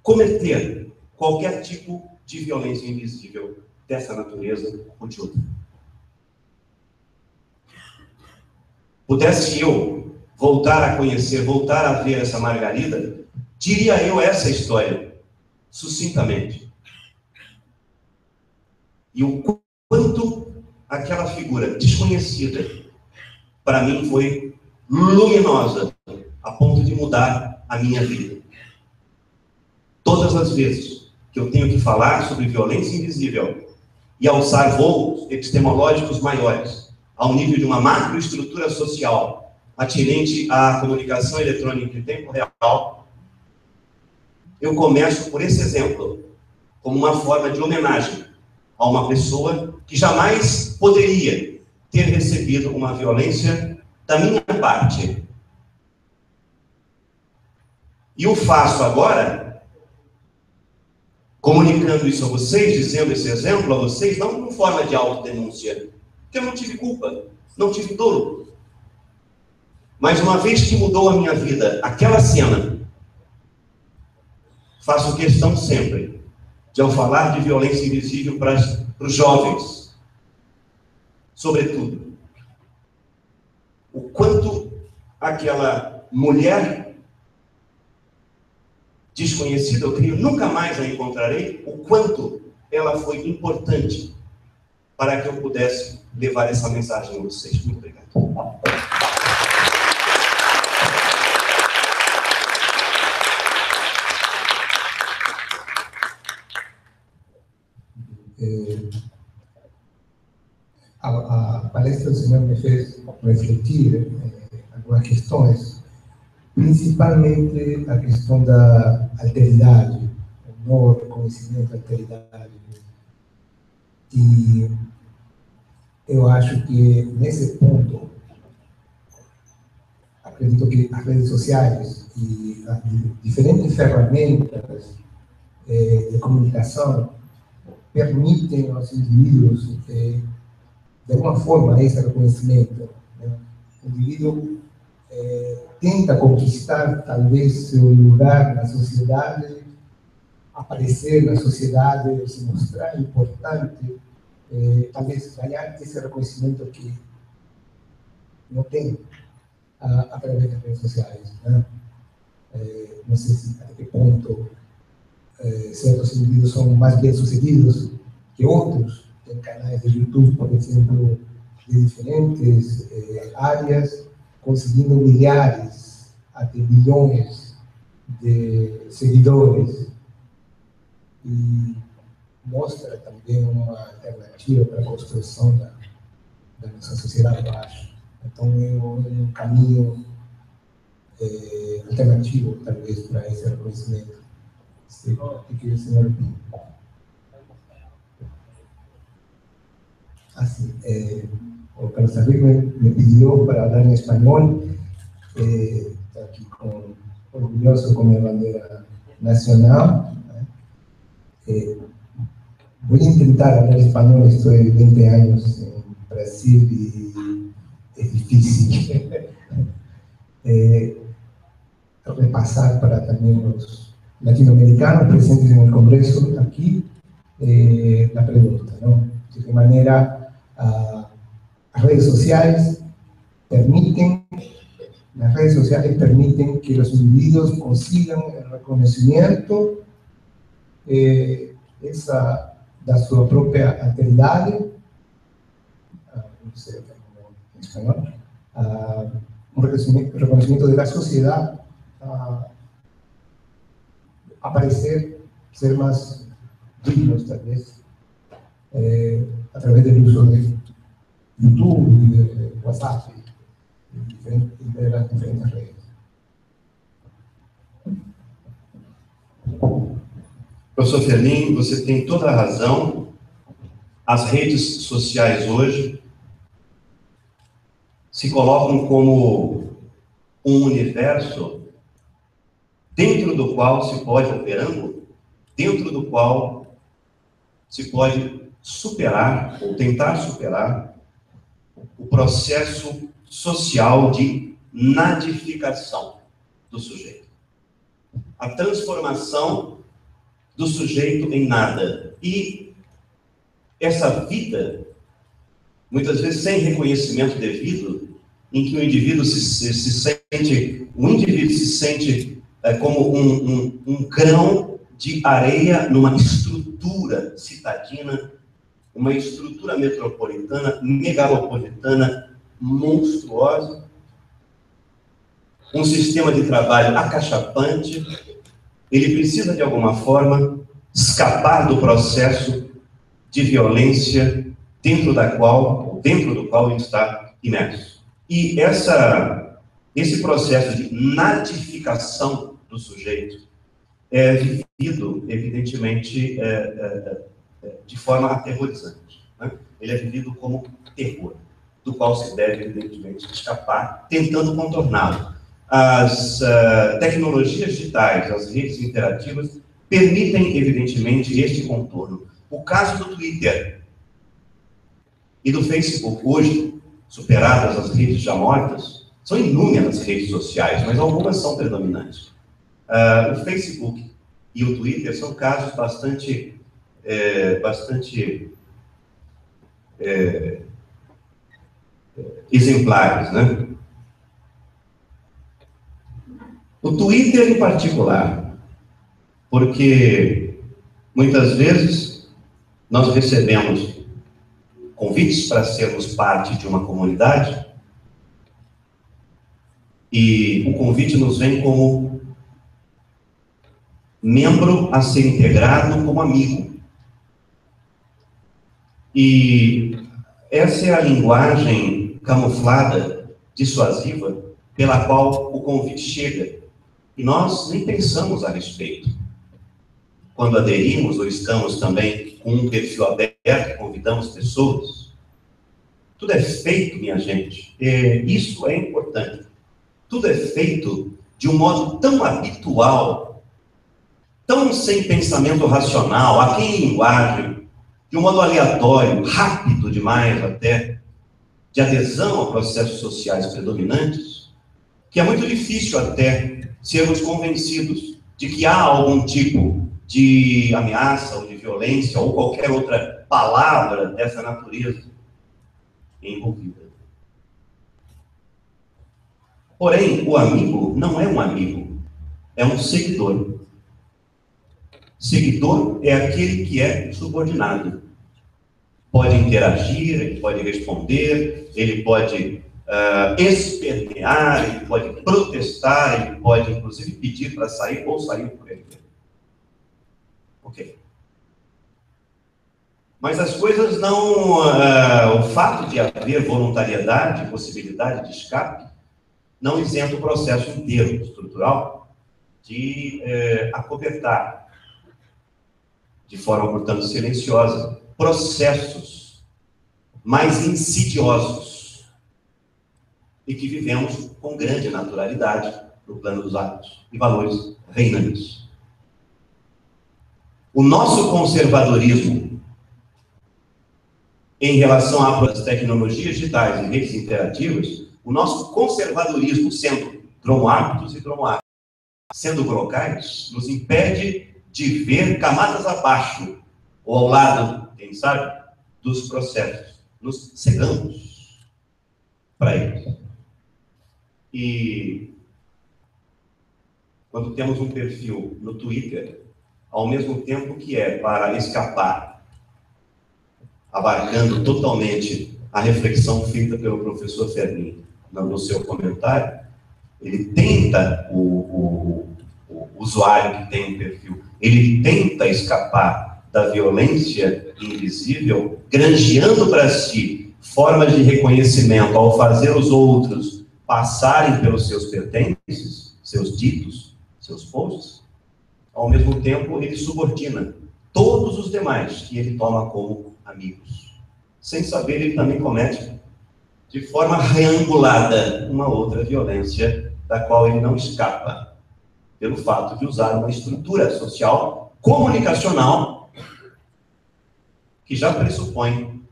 cometer qualquer tipo de violência invisível dessa natureza ou de outra. Pudesse eu voltar a conhecer, voltar a ver essa Margarida, diria eu essa história, sucintamente. E o quanto aquela figura desconhecida, para mim, foi luminosa, a ponto de mudar a minha vida. Todas as vezes que eu tenho que falar sobre violência invisível e alçar voos epistemológicos maiores, ao nível de uma macroestrutura social, atinente à comunicação eletrônica em tempo real, eu começo por esse exemplo, como uma forma de homenagem a uma pessoa que jamais poderia ter recebido uma violência da minha parte. E o faço agora, comunicando isso a vocês, dizendo esse exemplo a vocês, não como forma de autodenúncia, porque eu não tive culpa, não tive dolo. Mas uma vez que mudou a minha vida, aquela cena, faço questão sempre de, ao falar de violência invisível para os jovens, sobretudo, o quanto aquela mulher desconhecida, eu creio, nunca mais a encontrarei, o quanto ela foi importante para que eu pudesse levar essa mensagem a vocês. Muito obrigado.
A palestra do senhor me fez refletir algumas questões, principalmente a questão da alteridade, o não reconhecimento da alteridade. E eu acho que, nesse ponto, acredito que as redes sociais e as diferentes ferramentas de comunicação permitem aos indivíduos, de alguma forma, esse reconhecimento. Né? O indivíduo tenta conquistar, talvez, seu lugar na sociedade, aparecer na sociedade, se mostrar importante, talvez ganhar esse reconhecimento que não tem através das redes sociais. Né? Não sei se até que ponto certos indivíduos são mais bem-sucedidos que outros. Tem canais de YouTube, por exemplo, de diferentes áreas, conseguindo milhares até milhões de seguidores. E mostra também uma alternativa para a construção da nossa sociedade, eu acho. Então, é um caminho alternativo, talvez, para esse reconhecimento. O que o senhor assim, o Carlos Enrique me pediu para hablar em espanhol. Estou aqui orgulhoso com a minha bandeira nacional. Vou tentar falar espanhol, estou há 20 anos em Brasil e é difícil. Repassar para também os latino-americanos presentes no Congresso aqui na pergunta, não? De que maneira as redes sociais permitem que os indivíduos consigam o reconhecimento da sua própria alteridade, não sei em espanhol, um reconhecimento da sociedade, aparecer, ser mais dignos, talvez, através do uso de YouTube, de WhatsApp, de las diferentes redes.
Professor Ferlin, você tem toda a razão. As redes sociais hoje se colocam como um universo dentro do qual se pode, operando, dentro do qual se pode superar, ou tentar superar, o processo social de nadificação do sujeito. A transformação do sujeito em nada. E essa vida, muitas vezes sem reconhecimento devido, em que o indivíduo se sente como um grão de areia numa estrutura citadina, uma estrutura metropolitana, megalopolitana, monstruosa, um sistema de trabalho acachapante. Ele precisa, de alguma forma, escapar do processo de violência dentro do qual ele está imerso. E esse processo de nadificação do sujeito, é vivido, evidentemente, de forma aterrorizante, né? Ele é vivido como terror, do qual se deve, evidentemente, escapar, tentando contorná-lo. As tecnologias digitais, as redes interativas, permitem, evidentemente, este contorno. O caso do Twitter e do Facebook, hoje, superadas as redes já mortas, são inúmeras redes sociais, mas algumas são predominantes. O Facebook e o Twitter são casos bastante exemplares, né? O Twitter em particular, porque muitas vezes nós recebemos convites para sermos parte de uma comunidade e o convite nos vem como membro a ser integrado como amigo. E essa é a linguagem camuflada, dissuasiva, pela qual o convite chega. E nós nem pensamos a respeito. Quando aderimos ou estamos também com um perfil aberto, convidamos pessoas. Tudo é feito, minha gente. Isso é importante. Tudo é feito de um modo tão habitual, tão sem pensamento racional, aqui em linguagem, de um modo aleatório, rápido demais até, de adesão a processos sociais predominantes, que é muito difícil até sermos convencidos de que há algum tipo de ameaça ou de violência ou qualquer outra palavra dessa natureza envolvida. Porém, o amigo não é um amigo, é um seguidor. Seguidor é aquele que é subordinado. Pode interagir, ele pode responder, ele pode espernear, ele pode protestar, ele pode, inclusive, pedir para sair ou sair por ele. Ok. Mas as coisas não... o fato de haver voluntariedade, possibilidade de escape, não isenta o processo inteiro, estrutural, de acobertar, de forma, portanto, silenciosa, processos mais insidiosos e que vivemos com grande naturalidade no plano dos hábitos e valores reinantes. O nosso conservadorismo em relação às tecnologias digitais e redes interativas, o nosso conservadorismo, sendo dromohábitos e dromohábitos, sendo glocais, nos impede de ver camadas abaixo, ou ao lado, quem sabe, dos processos. Nos cegamos para eles. E quando temos um perfil no Twitter, ao mesmo tempo que é para escapar, abarcando totalmente a reflexão feita pelo professor Fermin no seu comentário, ele tenta, o usuário que tem um perfil, ele tenta escapar da violência invisível, granjeando para si formas de reconhecimento ao fazer os outros passarem pelos seus pertences, seus ditos, seus posts. Ao mesmo tempo, ele subordina todos os demais que ele toma como amigos. Sem saber, ele também comete, de forma reangulada, uma outra violência da qual ele não escapa, pelo fato de usar uma estrutura social, comunicacional, que já pressupõe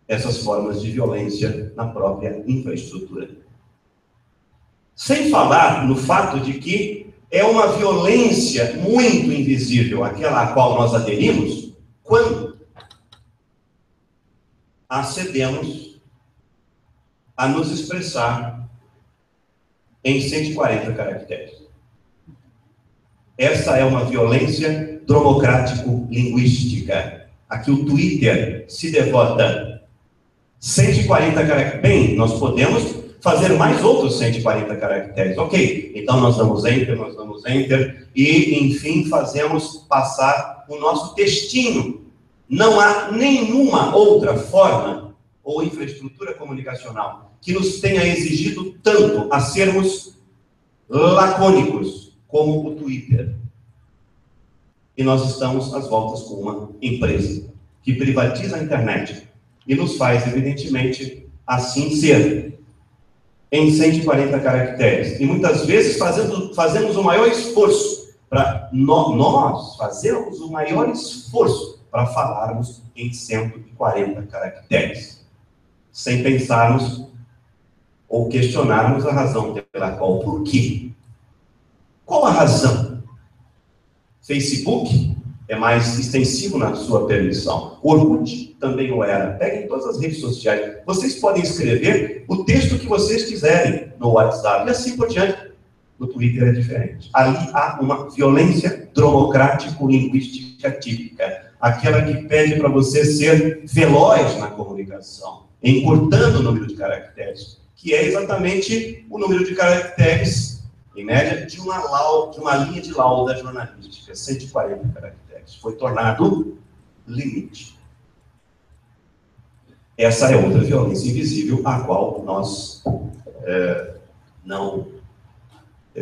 essas formas de violência na própria infraestrutura. Sem falar no fato de que é uma violência muito invisível, aquela a qual nós aderimos, quando acedemos a nos expressar em 140 caracteres. Essa é uma violência dromocrático-linguística. Aqui o Twitter se devota 140 caracteres. Bem, nós podemos fazer mais outros 140 caracteres. Ok, então nós damos Enter, e, enfim, fazemos passar o nosso textinho. Não há nenhuma outra forma ou infraestrutura comunicacional que nos tenha exigido tanto a sermos lacônicos como o Twitter. e nós estamos às voltas com uma empresa que privatiza a internet e nos faz, evidentemente, assim ser, em 140 caracteres. E muitas vezes fazemos o maior esforço para nós fazemos o maior esforço para falarmos em 140 caracteres, sem pensarmos ou questionarmos a razão pela qual. Por quê? Qual a razão? Facebook é mais extensivo na sua permissão. Orkut também o era. Peguem todas as redes sociais. Vocês podem escrever o texto que vocês quiserem no WhatsApp e assim por diante. No Twitter é diferente. Ali há uma violência democrático-linguística típica. Aquela que pede para você ser veloz na comunicação, encurtando o número de caracteres, que é exatamente o número de caracteres, em média, de uma linha de lauda jornalística, 140 caracteres. Foi tornado limite. Essa é outra violência invisível, a qual nós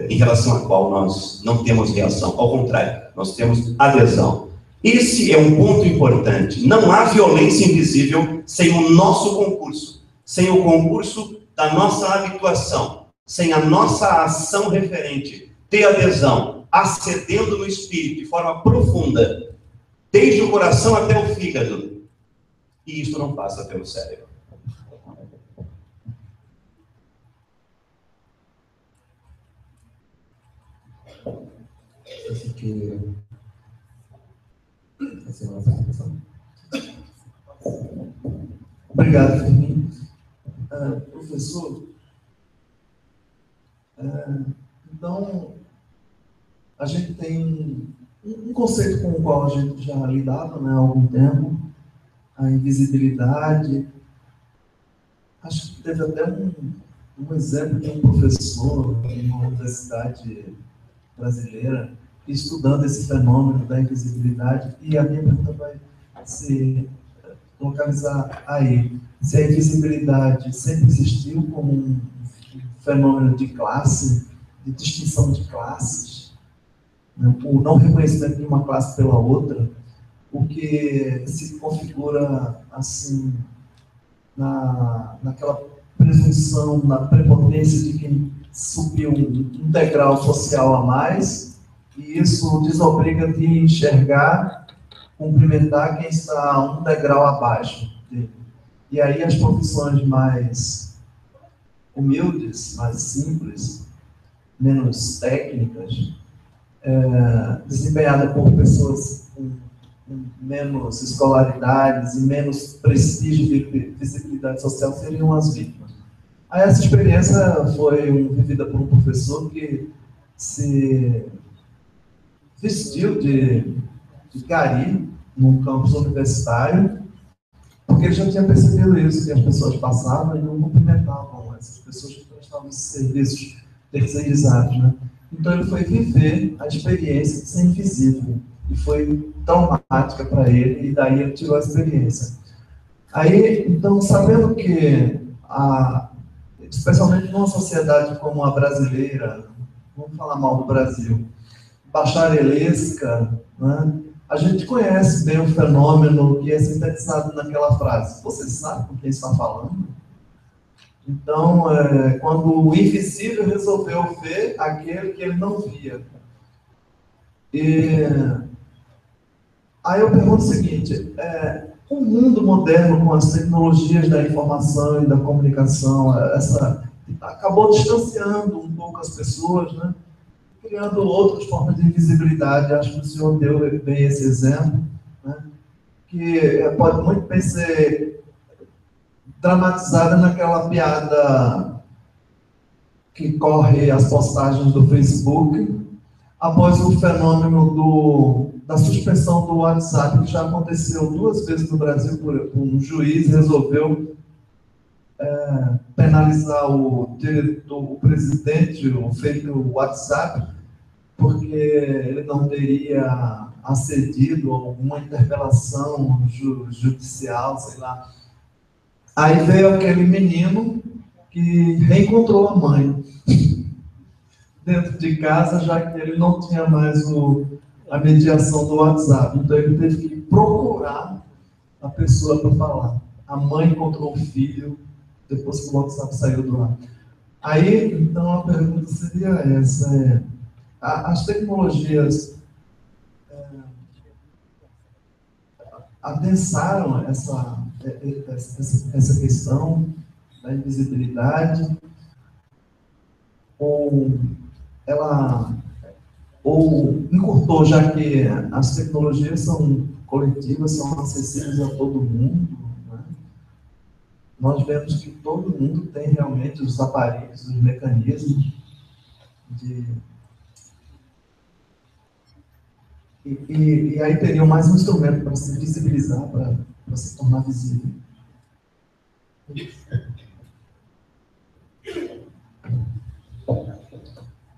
em relação à qual nós não temos reação. Ao contrário, nós temos adesão. Esse é um ponto importante. Não há violência invisível sem o nosso concurso, sem o concurso da nossa habituação, sem a nossa ação referente, ter adesão, acedendo no espírito de forma profunda, desde o coração até o fígado. E isso não passa pelo cérebro.
Você quer fazer uma apresentação?
Obrigado, Firmino. Professor, então, a gente tem um conceito com o qual a gente já lidava, né, há algum tempo, a invisibilidade. Acho que teve até um exemplo de um professor em uma universidade brasileira estudando esse fenômeno da invisibilidade, e a minha pergunta vai se localizar aí. Se a invisibilidade sempre existiu como um fenômeno de classe, de distinção de classes, né, o não reconhecimento de uma classe pela outra, o que se configura assim naquela presunção, na prepotência de quem subiu um degrau social a mais, e isso desobriga de enxergar, cumprimentar quem está um degrau abaixo dele. E aí as profissões mais humildes, mais simples, menos técnicas, desempenhadas por pessoas com menos escolaridades e menos prestígio e visibilidade social, seriam as vítimas. Aí essa experiência foi vivida por um professor que se vestiu de gari num campus universitário, porque ele já tinha percebido isso, que as pessoas passavam e não cumprimentavam essas pessoas que prestavam esses serviços terceirizados, né? Então ele foi viver a experiência de ser invisível, e foi traumática para ele, e daí ele tirou a experiência. Aí, então, sabendo que, especialmente numa sociedade como a brasileira, vamos falar mal do Brasil, bacharelesca, né? A gente conhece bem o fenômeno que é sintetizado naquela frase. Você sabe com quem está falando? Então, quando o invisível resolveu ver aquele que ele não via. E aí eu pergunto o seguinte, o mundo moderno, com as tecnologias da informação e da comunicação, acabou distanciando um pouco as pessoas, né? Criando outras formas de invisibilidade. Acho que o senhor deu bem esse exemplo, né? Que pode muito bem ser dramatizada naquela piada que corre as postagens do Facebook, após o fenômeno da suspensão do WhatsApp, que já aconteceu 2 vezes no Brasil, por um juiz resolveu penalizar o presidente, o feito do WhatsApp, porque ele não teria acedido a alguma interpelação judicial, sei lá. Aí veio aquele menino que reencontrou a mãe dentro de casa, já que ele não tinha mais o a mediação do WhatsApp. Então, ele teve que procurar a pessoa para falar. A mãe encontrou o filho depois que o WhatsApp saiu do ar. Aí, então, a pergunta seria essa. As tecnologias adensaram essa questão da invisibilidade, ou encurtou, já que as tecnologias são coletivas, são acessíveis a todo mundo, né? Nós vemos que todo mundo tem realmente os aparelhos, os mecanismos e aí teriam mais um instrumento para se visibilizar, para se tornar visível.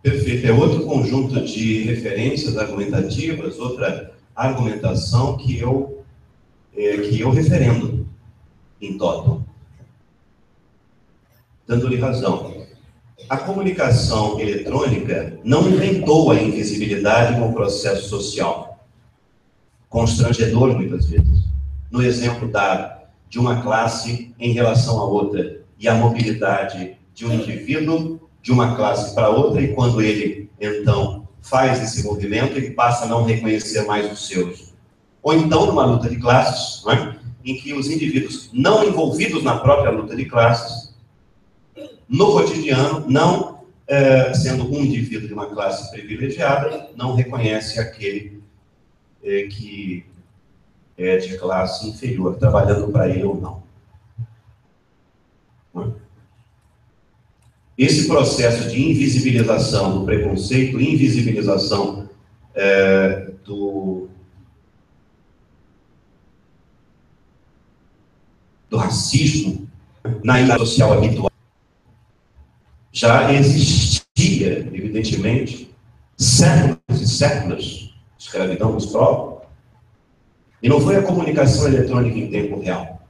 Perfeito. É outro conjunto de referências argumentativas, outra argumentação que eu referendo em toto, dando-lhe razão. A comunicação eletrônica não inventou a invisibilidade como processo social, constrangedor muitas vezes. No exemplo dado de uma classe em relação a outra e a mobilidade de um indivíduo de uma classe para outra, e quando ele, então, faz esse movimento, ele passa a não reconhecer mais os seus. Ou então, numa luta de classes, não é? Em que os indivíduos não envolvidos na própria luta de classes, no cotidiano, não sendo um indivíduo de uma classe privilegiada, não reconhece aquele que é de classe inferior, trabalhando para ele ou não. Esse processo de invisibilização do preconceito, invisibilização do racismo na ilha social habitual já existia, evidentemente, séculos e séculos. A escravidão nos prova. E não foi a comunicação eletrônica em tempo real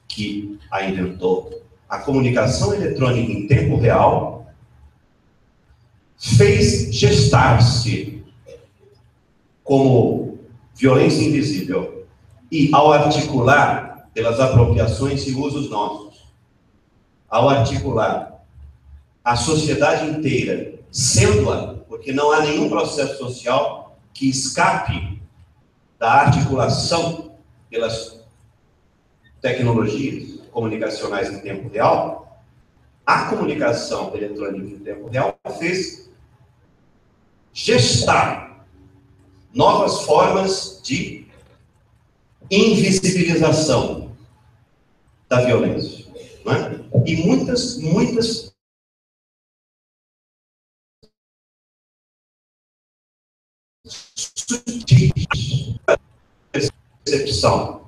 que a inventou. A comunicação eletrônica em tempo real fez gestar-se como violência invisível e, ao articular pelas apropriações e usos nossos, ao articular a sociedade inteira, sendo-a, porque não há nenhum processo social que escape da articulação pelas tecnologias comunicacionais em tempo real, a comunicação eletrônica em tempo real fez gestar novas formas de invisibilização da violência, não é? E muitas percepção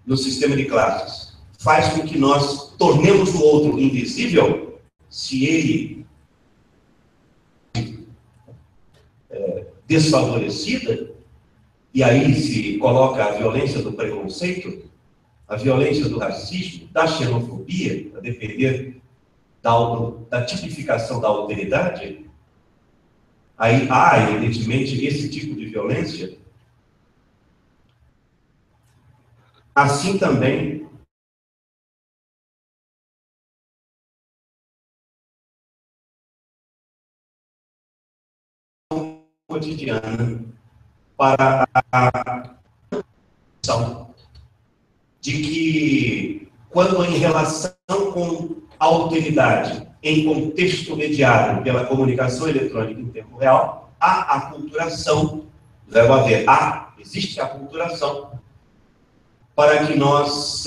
no sistema de classes faz com que nós tornemos o outro invisível se ele desfavorecida, e aí se coloca a violência do preconceito, a violência do racismo, da xenofobia, a depender da tipificação da alteridade. Aí há, evidentemente, esse tipo de violência. Assim também cotidiana para a questão de que, quando em relação com a alteridade, em contexto mediado pela comunicação eletrônica em tempo real, há aculturação, deve haver, existe aculturação, para que nós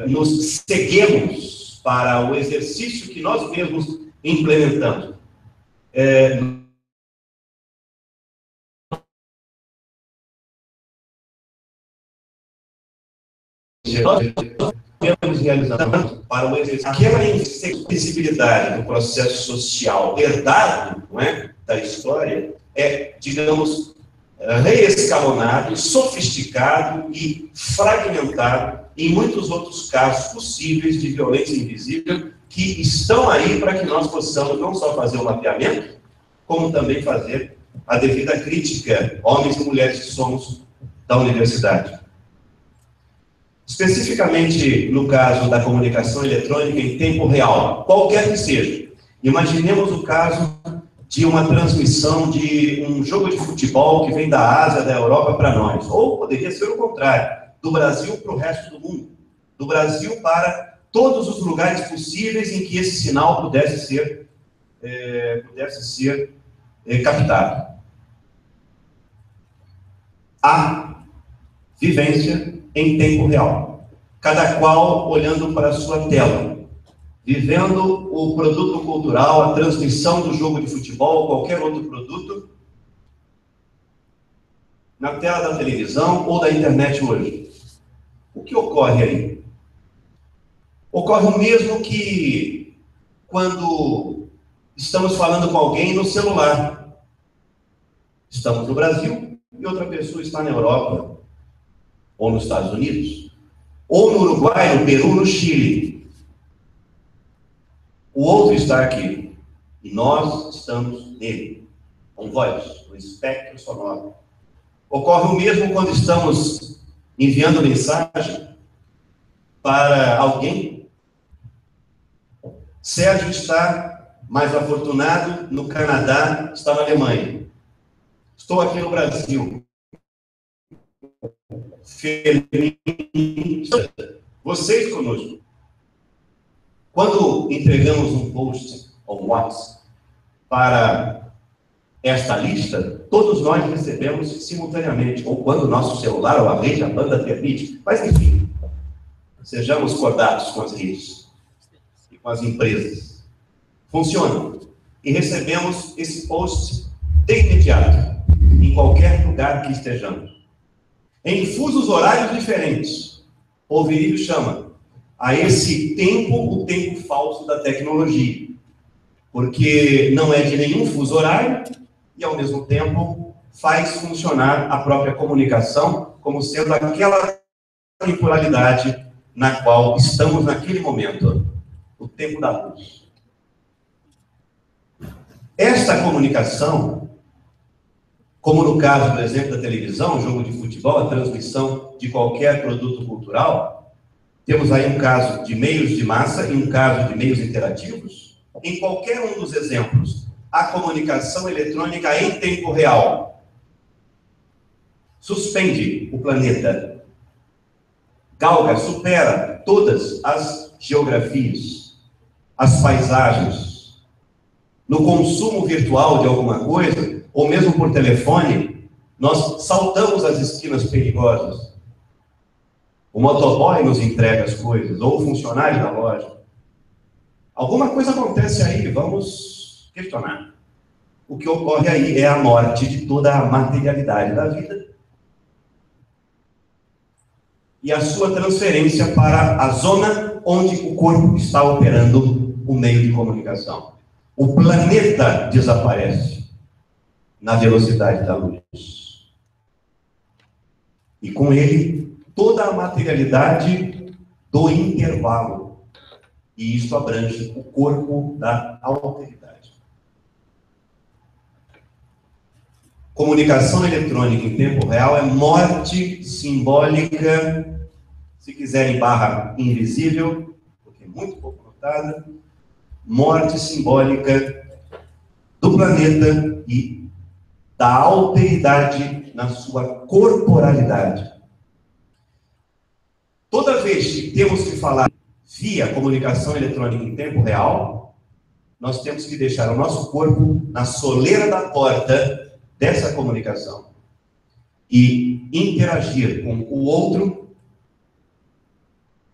nos ceguemos para o exercício que nós mesmos implementamos. Nós realizando para o exercício aquela invisibilidade do processo social herdado, não é, da história, digamos, reescalonado, sofisticado e fragmentado em muitos outros casos possíveis de violência invisível que estão aí para que nós possamos não só fazer o mapeamento, como também fazer a devida crítica, homens e mulheres que somos da universidade. Especificamente no caso da comunicação eletrônica em tempo real, qualquer que seja. Imaginemos o caso de uma transmissão de um jogo de futebol que vem da Ásia, da Europa para nós. Ou poderia ser o contrário, do Brasil para o resto do mundo. Do Brasil para todos os lugares possíveis em que esse sinal pudesse ser captado. A vivência em tempo real. Cada qual olhando para a sua tela, vivendo o produto cultural, a transmissão do jogo de futebol, qualquer outro produto, na tela da televisão ou da internet hoje. O que ocorre aí? Ocorre o mesmo que quando estamos falando com alguém no celular. Estamos no Brasil e outra pessoa está na Europa, ou nos Estados Unidos, ou no Uruguai, no Peru, no Chile. O outro está aqui, e nós estamos nele, com voz, no espectro sonoro. Ocorre o mesmo quando estamos enviando mensagem para alguém. Sérgio está mais afortunado no Canadá, está na Alemanha. Estou aqui no Brasil. Vocês conosco. Quando entregamos um post ou um WhatsApp para esta lista, todos nós recebemos simultaneamente, ou quando o nosso celular ou a rede, a banda permite, mas enfim, sejamos cordatos com as redes e com as empresas. Funciona. E recebemos esse post de imediato, em qualquer lugar que estejamos. Em fusos horários diferentes. O Virílio chama a esse tempo o tempo falso da tecnologia. Porque não é de nenhum fuso horário e, ao mesmo tempo, faz funcionar a própria comunicação como sendo aquela temporalidade na qual estamos naquele momento, o tempo da luz. Esta comunicação, como no caso do exemplo da televisão, jogo de futebol, a transmissão de qualquer produto cultural, temos aí um caso de meios de massa e um caso de meios interativos. Em qualquer um dos exemplos, a comunicação eletrônica em tempo real suspende o planeta, galga, supera todas as geografias, as paisagens. No consumo virtual de alguma coisa, ou mesmo por telefone, nós saltamos as esquinas perigosas. O motoboy nos entrega as coisas, ou o funcionário da loja. Alguma coisa acontece aí, vamos questionar. O que ocorre aí é a morte de toda a materialidade da vida e a sua transferência para a zona onde o corpo está operando o meio de comunicação. O planeta desaparece na velocidade da luz. E com ele, toda a materialidade do intervalo. E isso abrange o corpo da alteridade. Comunicação eletrônica em tempo real é morte simbólica, se quiserem barra invisível, porque é muito pouco notada, morte simbólica do planeta e da alteridade na sua corporalidade. Toda vez que temos que falar via comunicação eletrônica em tempo real, nós temos que deixar o nosso corpo na soleira da porta dessa comunicação e interagir com o outro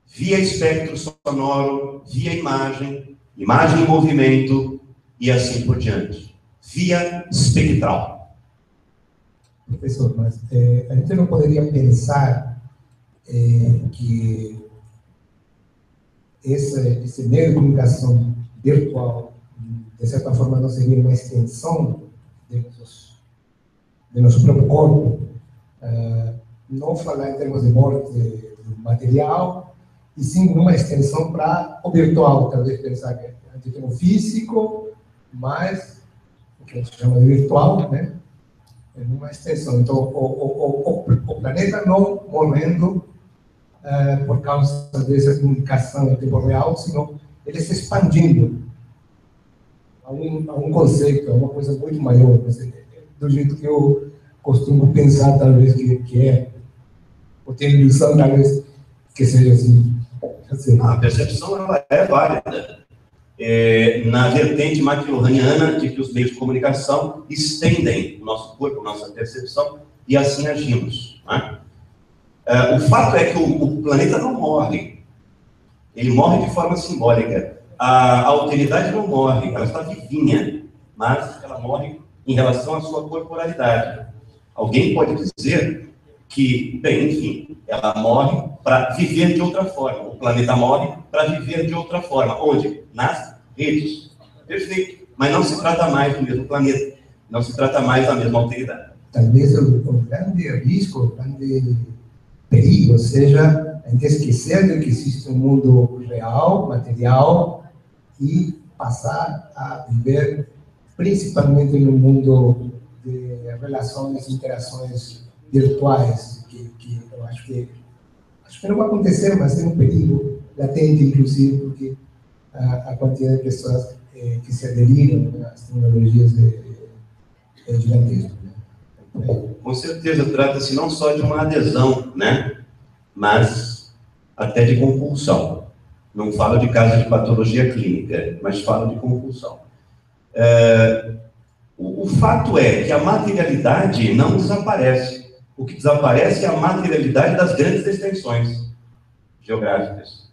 via espectro sonoro, via imagem em movimento e assim por diante, via espectral.
Professor, mas a gente não poderia pensar que esse meio de comunicação virtual, de certa forma, não seria uma extensão de nosso próprio corpo? Não falar em termos de morte material, e sim uma extensão para o virtual. Talvez pensar que a gente tem o físico, mas o que a gente chama de virtual, né? numa extensão. Então, o planeta não morrendo por causa dessa comunicação em tempo real, senão ele se expandindo a um conceito, a uma coisa muito maior, do jeito que eu costumo pensar, talvez, que é, ou tenho ilusão, talvez, que seja assim.
A percepção ela é válida. Na vertente macro-raniana, de que os meios de comunicação estendem o nosso corpo, a nossa percepção, e assim agimos. Né? O fato é que o planeta não morre. Ele morre de forma simbólica. A alteridade não morre, ela está vivinha, mas ela morre em relação à sua corporalidade. Alguém pode dizer que, bem, enfim, ela morre para viver de outra forma. O planeta morre para viver de outra forma. Onde? Nas redes. Perfeito. Mas não se trata mais do mesmo planeta. Não se trata mais da mesma alteridade.
Talvez o grande risco, o grande perigo seja a gente esquecer de que existe um mundo real, material, e passar a viver principalmente no mundo de relações, interações virtuais, que eu acho que não vai acontecer, mas tem um perigo latente, inclusive, porque a quantidade de pessoas que se aderiram às tecnologias é gigantesca.
Com certeza, trata-se não só de uma adesão, né? Mas até de compulsão. Não falo de casos de patologia clínica, mas falo de compulsão. O fato é que a materialidade não desaparece. O que desaparece é a materialidade das grandes extensões geográficas,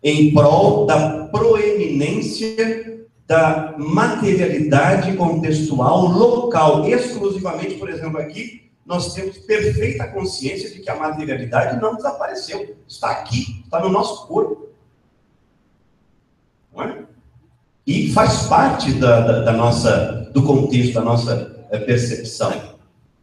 em prol da proeminência da materialidade contextual local. Exclusivamente, por exemplo, aqui, nós temos perfeita consciência de que a materialidade não desapareceu. Está aqui, está no nosso corpo. Não é? E faz parte do contexto, da nossa percepção.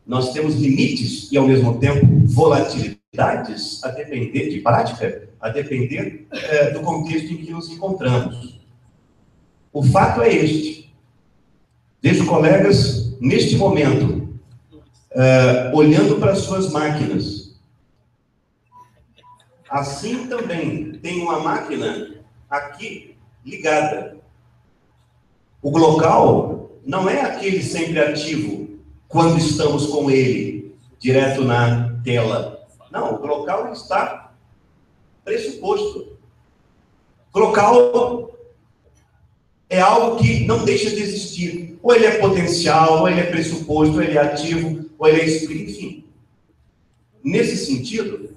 Nós temos limites e, ao mesmo tempo, volatilidades a depender de prática, a depender do contexto em que nos encontramos. O fato é este. Vejo colegas, neste momento, olhando para as suas máquinas. Assim também tem uma máquina aqui ligada. O local não é aquele sempre ativo quando estamos com ele, direto na tela. Não, o local está pressuposto. O local é algo que não deixa de existir. Ou ele é potencial, ou ele é pressuposto, ou ele é ativo, ou ele é espírito, enfim. Nesse sentido,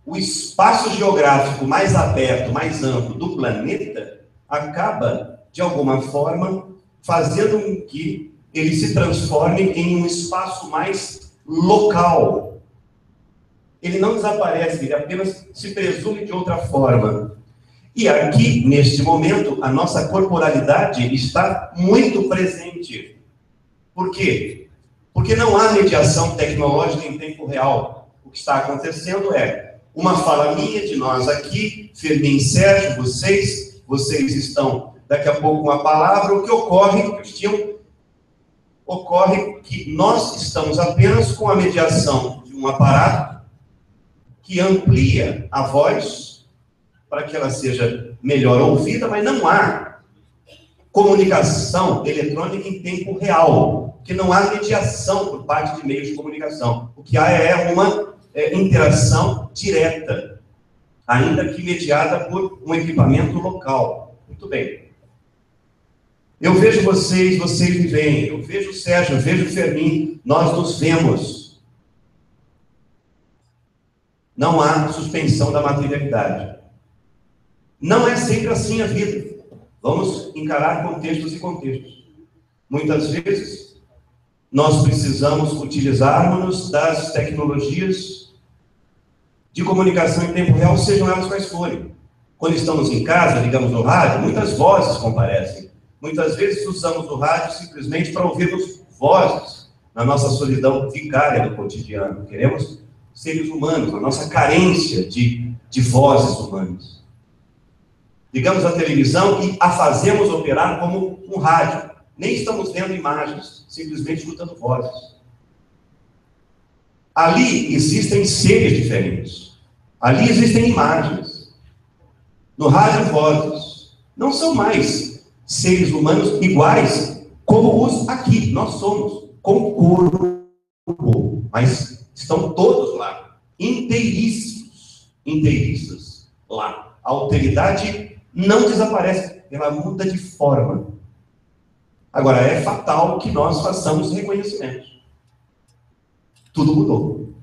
o espaço geográfico mais aberto, mais amplo do planeta acaba, de alguma forma, fazendo com que ele se transforme em um espaço mais local. Ele não desaparece, ele apenas se presume de outra forma. E aqui, neste momento, a nossa corporalidade está muito presente. Por quê? Porque não há mediação tecnológica em tempo real. O que está acontecendo é uma fala minha de nós aqui, Fermin, Sérgio, vocês estão daqui a pouco com a palavra. O que ocorre, Cristian, ocorre que nós estamos apenas com a mediação de um aparato que amplia a voz para que ela seja melhor ouvida, mas não há comunicação eletrônica em tempo real, porque não há mediação por parte de meios de comunicação. O que há é uma interação direta, ainda que mediada por um equipamento local. Muito bem. Eu vejo vocês me veem. Eu vejo o Sérgio, eu vejo o Fermin. Nós nos vemos. Não há suspensão da materialidade. Não é sempre assim a vida. Vamos encarar contextos e contextos. Muitas vezes, nós precisamos utilizarmos das tecnologias de comunicação em tempo real, sejam elas quais forem. Quando estamos em casa, ligamos no rádio, muitas vozes comparecem. Muitas vezes usamos o rádio simplesmente para ouvirmos vozes na nossa solidão vicária do cotidiano. Queremos seres humanos, na nossa carência de vozes humanas. Ligamos a televisão e a fazemos operar como um rádio. nem estamos vendo imagens, simplesmente escutando vozes. Ali existem seres diferentes. Ali existem imagens. No rádio, vozes. Não são mais seres humanos iguais como os aqui. Nós somos, com corpo. Mas estão todos lá. Inteiríssimos. Inteiríssimos lá. A alteridade não desaparece. Ela muda de forma. Agora, é fatal que nós façamos reconhecimento. Tudo mudou.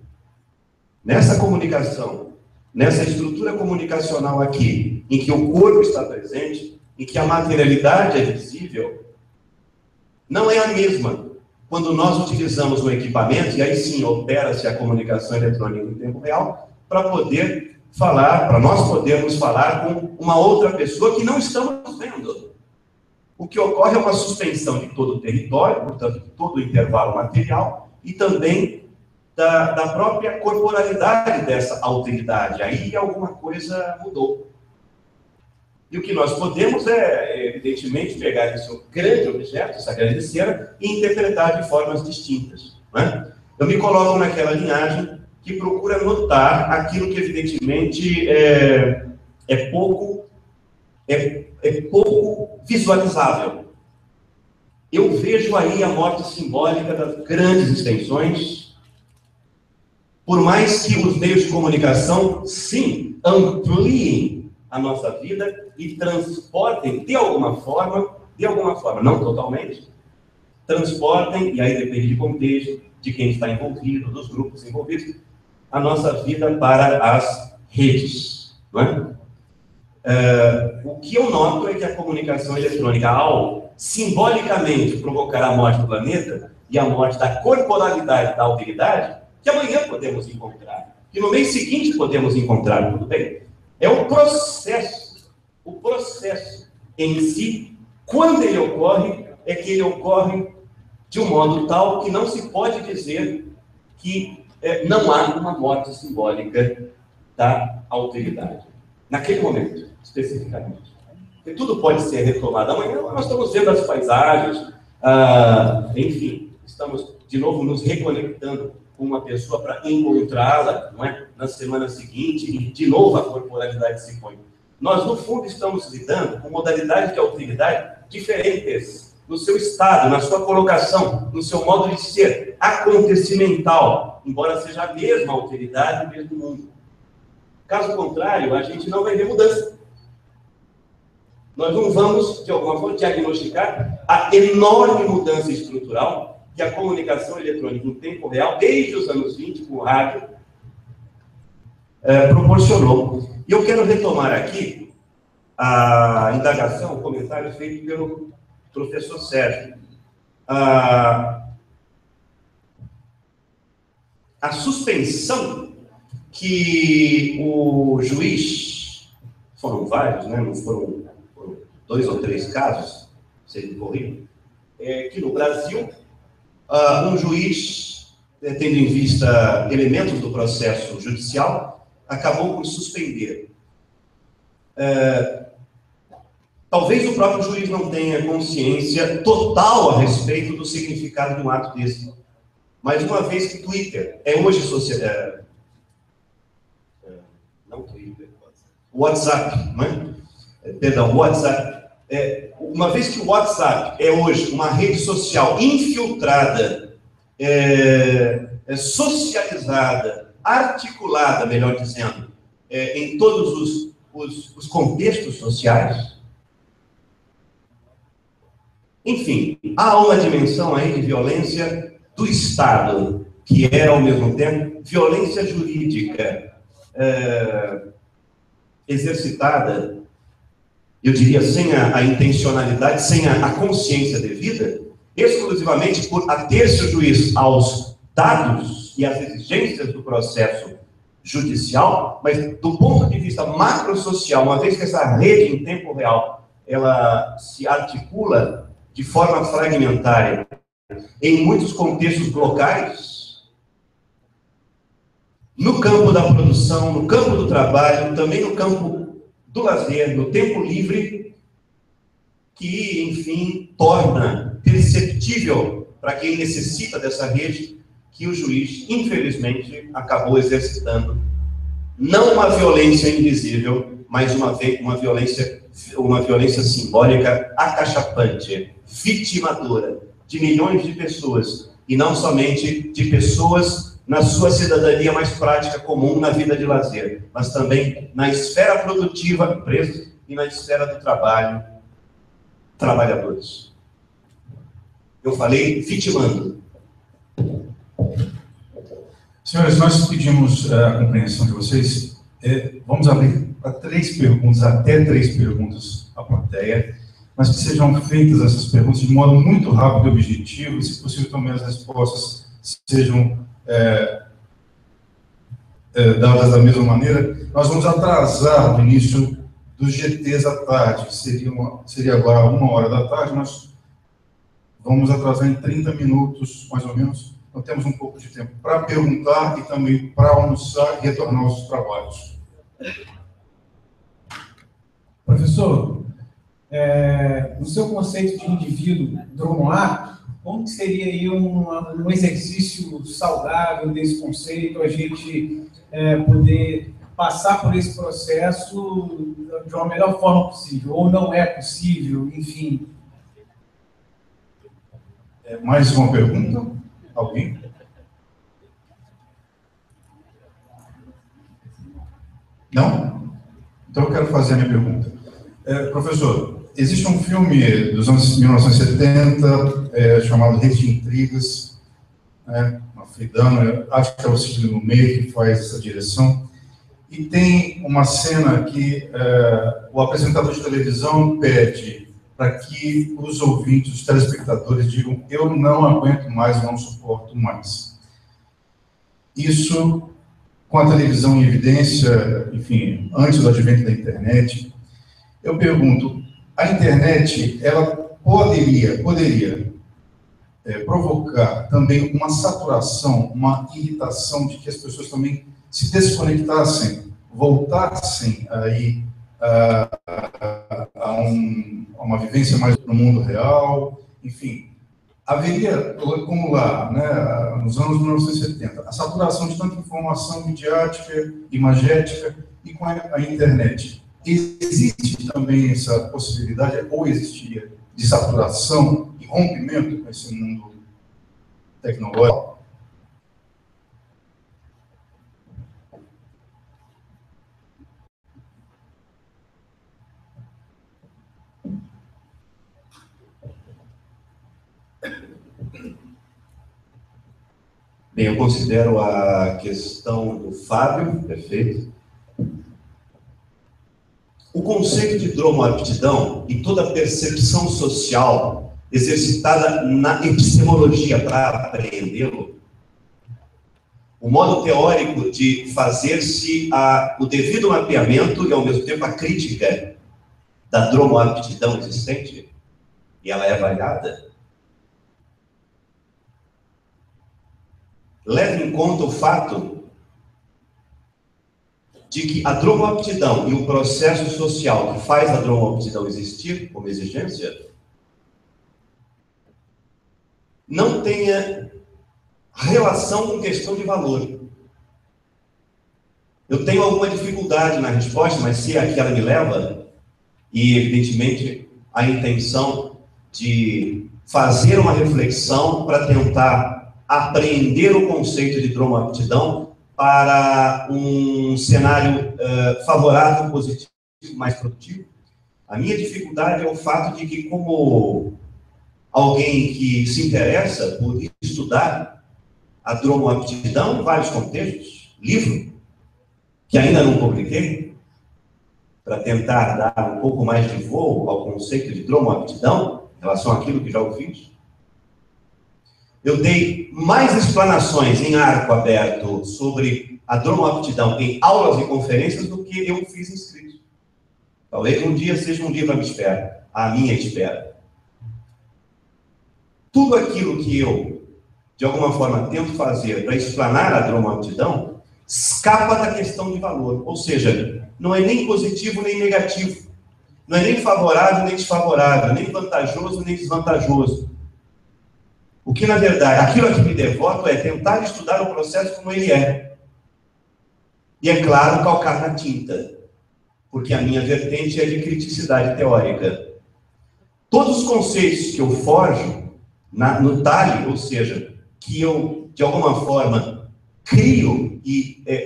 Nessa comunicação, nessa estrutura comunicacional aqui, em que o corpo está presente, em que a materialidade é visível, não é a mesma quando nós utilizamos um equipamento, e aí sim opera-se a comunicação eletrônica em tempo real, para poder falar, para nós podermos falar com uma outra pessoa que não estamos vendo. O que ocorre é uma suspensão de todo o território, portanto, de todo o intervalo material, e também da própria corporalidade dessa alteridade. Aí alguma coisa mudou. E o que nós podemos evidentemente, pegar esse grande objeto, essa grande cena, e interpretar de formas distintas. Né? Eu me coloco naquela linhagem que procura notar aquilo que, evidentemente, é pouco visualizável. Eu vejo aí a morte simbólica das grandes extensões, por mais que os meios de comunicação, sim, ampliem a nossa vida e transportem de alguma forma, não totalmente, transportem, e aí depende de contexto, de quem está envolvido, dos grupos envolvidos, a nossa vida para as redes. Não é? O que eu noto é que a comunicação eletrônica, ao simbolicamente provocar a morte do planeta e a morte da corporalidade, da alteridade, que amanhã podemos encontrar, que no mês seguinte podemos encontrar, tudo bem. É o processo em si, quando ele ocorre, é que ele ocorre de um modo tal que não se pode dizer que não há uma morte simbólica da alteridade. Naquele momento, especificamente. Porque tudo pode ser retomado. Amanhã nós estamos vendo as paisagens, enfim, estamos de novo nos reconectando com uma pessoa para encontrá-la, não é? Na semana seguinte, e de novo a corporalidade se põe. Nós, no fundo, estamos lidando com modalidades de alteridade diferentes, no seu estado, na sua colocação, no seu modo de ser, acontecimental, embora seja a mesma alteridade, o mesmo mundo. Caso contrário, a gente não vai ver mudança. Nós não vamos, de alguma forma, diagnosticar a enorme mudança estrutural que a comunicação eletrônica em tempo real, desde os anos 20, com o rádio, proporcionou. E eu quero retomar aqui a indagação, o comentário feito pelo professor Sérgio. A suspensão que o juiz, foram vários, né? Não foram 2 ou 3 casos, se ele corrige, que no Brasil, um juiz, tendo em vista elementos do processo judicial, acabou por suspender. Talvez o próprio juiz não tenha consciência total a respeito do significado de um ato desse. Mas uma vez que Twitter é hoje sociedade... não Twitter, WhatsApp, não é? Perdão, WhatsApp. Uma vez que o WhatsApp é hoje uma rede social infiltrada, socializada, articulada, melhor dizendo, em todos os contextos sociais, enfim, há uma dimensão aí de violência do Estado, que é, ao mesmo tempo, violência jurídica exercitada, eu diria, sem a intencionalidade, sem a consciência devida, exclusivamente por ater-se o juiz aos dados e às exigências do processo judicial, mas do ponto de vista macrosocial, uma vez que essa rede em tempo real, ela se articula de forma fragmentária em muitos contextos locais, no campo da produção, no campo do trabalho, também no campo do lazer, no tempo livre, que, enfim, torna nível para quem necessita dessa rede que o juiz, infelizmente, acabou exercitando não uma violência invisível, mas uma violência simbólica acachapante, vitimadora de milhões de pessoas, e não somente de pessoas na sua cidadania mais prática comum na vida de lazer, mas também na esfera produtiva, empresas, e na esfera do trabalho, trabalhadores. Eu falei vitimando.
Senhores, nós pedimos a compreensão de vocês. Vamos abrir para 3 perguntas, até 3 perguntas à plateia, mas que sejam feitas essas perguntas de modo muito rápido e objetivo, e, se possível, também as respostas sejam dadas da mesma maneira. Nós vamos atrasar o início dos GTs à tarde, que seria agora 1h da tarde, nós vamos atrasar em 30 minutos, mais ou menos. Então, temos um pouco de tempo para perguntar e também para almoçar e retornar aos trabalhos.
Professor, no seu conceito de indivíduo dromoático, como que seria aí um exercício saudável desse conceito, a gente poder passar por esse processo de uma melhor forma possível, ou não é possível, enfim?
Mais uma pergunta? Alguém? Não? Então eu quero fazer a minha pergunta. Professor, existe um filme dos anos 1970 chamado Rede de Intrigas, um africano, acho que é o Sidney Lumet que faz essa direção, e tem uma cena que o apresentador de televisão pede para que os ouvintes, os telespectadores digam: eu não aguento mais, não suporto mais. Isso, com a televisão em evidência, enfim, antes do advento da internet, eu pergunto, a internet, ela poderia provocar também uma saturação, uma irritação de que as pessoas também se desconectassem, voltassem aí a uma vivência mais no mundo real, enfim, haveria, como lá, né, nos anos 1970, a saturação de tanta informação midiática, imagética, e com a internet. Existe também essa possibilidade, ou existiria, de saturação e rompimento com esse mundo tecnológico?
Bem, eu considero a questão do Fábio, perfeito. O conceito de dromoaptidão e toda a percepção social exercitada na epistemologia para apreendê-lo, o modo teórico de fazer-se o devido mapeamento e, ao mesmo tempo, a crítica da dromoaptidão existente, e ela é avaliada, leva em conta o fato de que a dromoaptidão e o processo social que faz a dromoaptidão existir como exigência não tenha relação com questão de valor. Eu tenho alguma dificuldade na resposta, mas se aqui ela me leva, e evidentemente a intenção de fazer uma reflexão para tentar apreender o conceito de dromoaptidão para um cenário favorável, positivo, mais produtivo. A minha dificuldade é o fato de que, como alguém que se interessa por estudar a dromoaptidão em vários contextos, livro, que ainda não publiquei, para tentar dar um pouco mais de voo ao conceito de dromoaptidão, em relação àquilo que já o fiz, eu dei mais explanações em arco aberto sobre a dromoaptidão em aulas e conferências do que eu fiz inscrito. Talvez um dia seja um livro à minha espera. Tudo aquilo que eu, de alguma forma, tento fazer para explanar a dromoaptidão escapa da questão de valor. Ou seja, não é nem positivo nem negativo. Não é nem favorável nem desfavorável, nem vantajoso nem desvantajoso. O que, na verdade, aquilo a que me devoto é tentar estudar o processo como ele é. E, é claro, calcar na tinta, porque a minha vertente é de criticidade teórica. Todos os conceitos que eu forjo no talhe, ou seja, que eu, de alguma forma, crio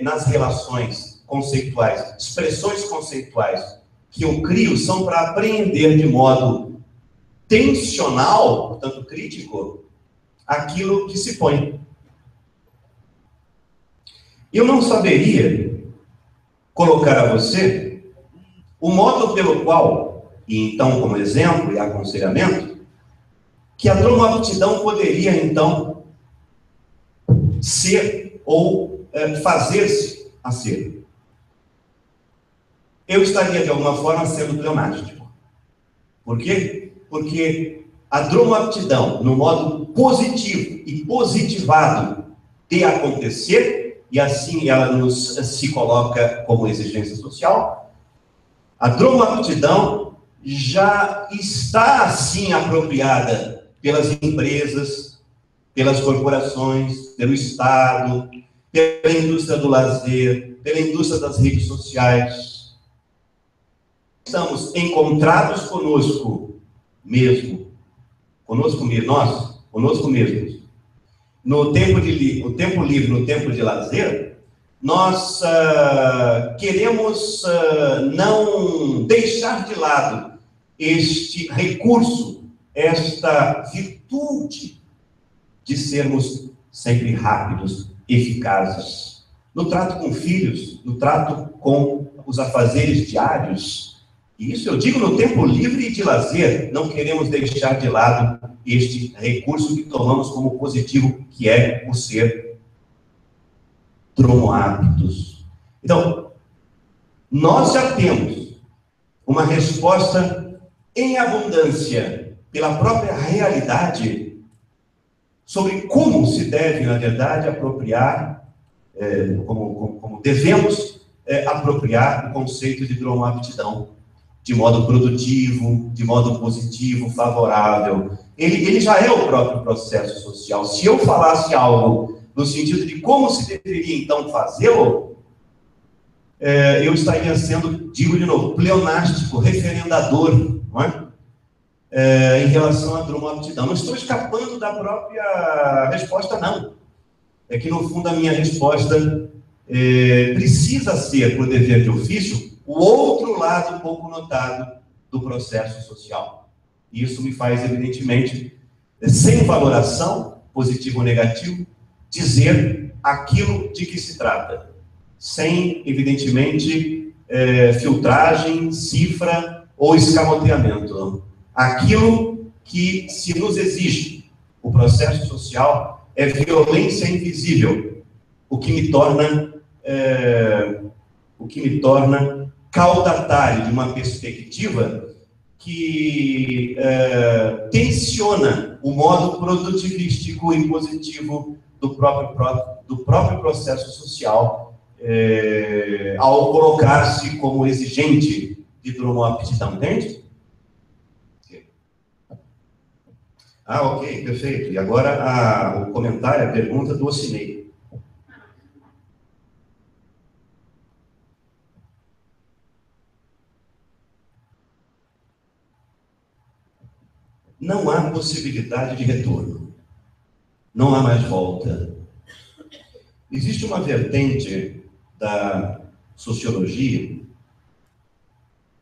nas relações conceituais, expressões conceituais que eu crio, são para apreender de modo tensional, portanto crítico, aquilo que se põe. Eu não saberia colocar a você o modo pelo qual, e então como exemplo e aconselhamento, que a dromoaptidão poderia então ser ou fazer-se a ser. Eu estaria de alguma forma sendo pleonástico. Por quê? Porque a dromoaptidão, no modo positivo e positivado de acontecer, e assim ela se coloca como exigência social, a dromoaptidão já está assim apropriada pelas empresas, pelas corporações, pelo Estado, pela indústria do lazer, pela indústria das redes sociais. Estamos encontrados conosco mesmos, no tempo livre, no tempo de lazer, nós queremos não deixar de lado este recurso, esta virtude de sermos sempre rápidos, eficazes. No trato com filhos, no trato com os afazeres diários. E isso eu digo no tempo livre e de lazer, não queremos deixar de lado este recurso que tomamos como positivo, que é o ser dromoaptos. Então, nós já temos uma resposta em abundância pela própria realidade sobre como se deve, na verdade, apropriar, como devemos apropriar o conceito de dromoaptidão, de modo produtivo, de modo positivo, favorável. Ele já é o próprio processo social. Se eu falasse algo no sentido de como se deveria, então, fazê-lo, eu estaria sendo, digo de novo, pleonástico, referendador, não é? Em relação à dromoaptidão. Não estou escapando da própria resposta, não. É que, no fundo, a minha resposta precisa ser, por dever de ofício, o outro lado pouco notado do processo social. E isso me faz, evidentemente, sem valoração, positivo ou negativo, dizer aquilo de que se trata. Sem, evidentemente, filtragem, cifra ou escamoteamento. Aquilo que se nos exige. O processo social é violência invisível, o que me torna caudatário de uma perspectiva que tensiona o modo produtivístico e positivo do próprio processo social ao colocar-se como exigente de dromoaptidão, entende? Ok, perfeito. E agora o comentário, a pergunta do Ocinei. Não há possibilidade de retorno. Não há mais volta. Existe uma vertente da sociologia,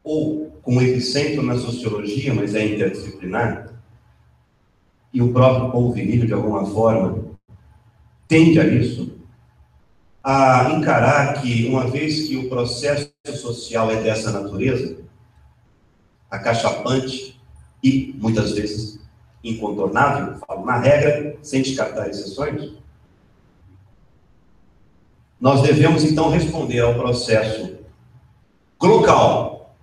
ou com epicentro na sociologia, mas é interdisciplinar, e o próprio Paul Virilio, de alguma forma, tende a isso, a encarar que, uma vez que o processo social é dessa natureza, acachapante, e, muitas vezes, incontornável, falo na regra, sem descartar exceções, nós devemos, então, responder ao processo glocal,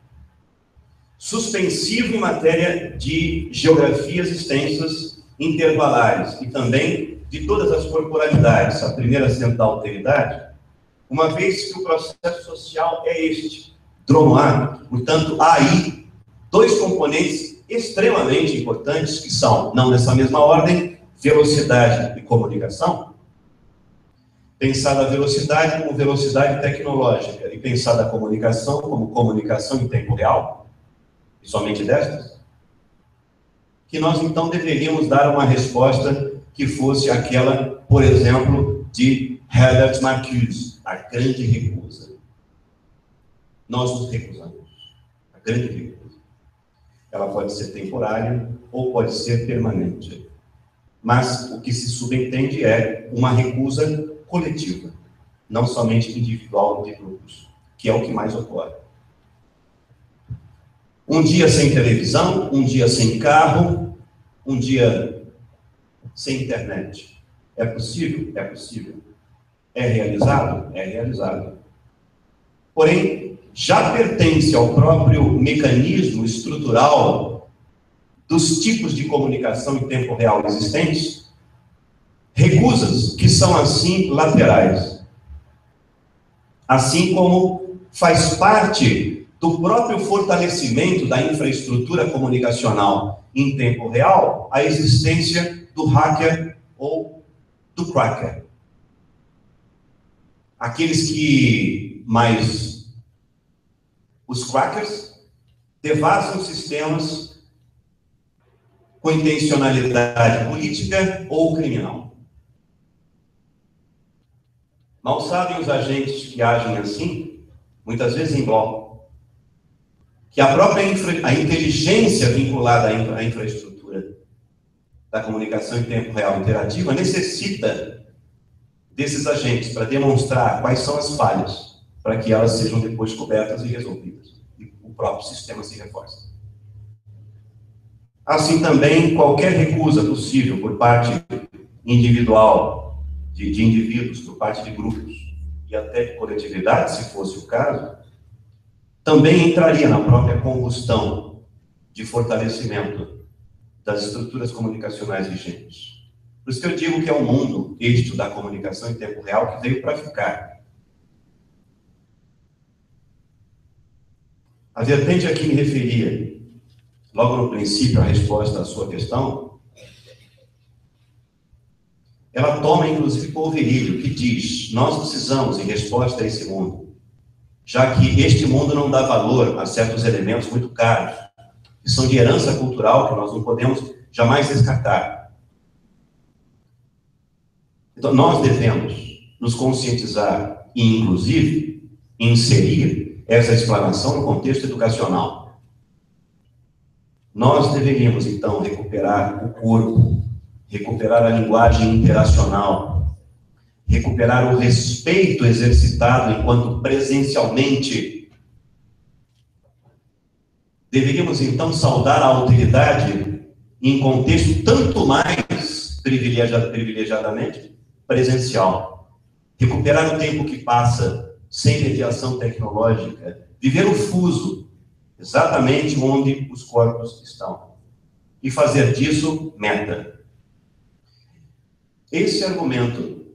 suspensivo em matéria de geografias extensas, intervalares, e também de todas as corporalidades, a primeira sendo da alteridade, uma vez que o processo social é este, dromoápico. Portanto, há aí dois componentes extremamente importantes, que são, não nessa mesma ordem, velocidade e comunicação, pensar a velocidade como velocidade tecnológica e pensar a comunicação como comunicação em tempo real, e somente destas, que nós então deveríamos dar uma resposta que fosse aquela, por exemplo, de Herbert Marcuse, a grande recusa. Nós nos recusamos. A grande recusa. Ela pode ser temporária ou pode ser permanente. Mas o que se subentende é uma recusa coletiva, não somente individual de grupos, que é o que mais ocorre. Um dia sem televisão, um dia sem carro, um dia sem internet. É possível? É possível. É realizado? É realizado. Porém, já pertence ao próprio mecanismo estrutural dos tipos de comunicação em tempo real existentes, recusas que são, assim, laterais. Assim como faz parte do próprio fortalecimento da infraestrutura comunicacional em tempo real a existência do hacker ou do cracker. Aqueles que mais... Os crackers devassam sistemas com intencionalidade política ou criminal. Mal sabem os agentes que agem assim, muitas vezes em bloco, que a própria a inteligência vinculada à infraestrutura da comunicação em tempo real interativa necessita desses agentes para demonstrar quais são as falhas, para que elas sejam depois cobertas e resolvidas, e o próprio sistema se reforça. Assim também, qualquer recusa possível por parte individual, de indivíduos, por parte de grupos, e até de coletividade, se fosse o caso, também entraria na própria combustão de fortalecimento das estruturas comunicacionais vigentes. Por isso que eu digo que é um mundo, este da comunicação em tempo real, que veio para ficar. A vertente a que me referia, logo no princípio, a resposta à sua questão, ela toma, inclusive, Polverilho, que diz: nós precisamos, em resposta a esse mundo, já que este mundo não dá valor a certos elementos muito caros, que são de herança cultural, que nós não podemos jamais descartar. Então, nós devemos nos conscientizar e, inclusive, inserir essa explanação no contexto educacional. Nós deveríamos, então, recuperar o corpo, recuperar a linguagem interacional, recuperar o respeito exercitado enquanto presencialmente. Deveríamos, então, saudar a alteridade em contexto tanto mais privilegiadamente presencial. Recuperar o tempo que passa sem mediação tecnológica, viver o fuso, exatamente onde os corpos estão, e fazer disso meta. Esse argumento,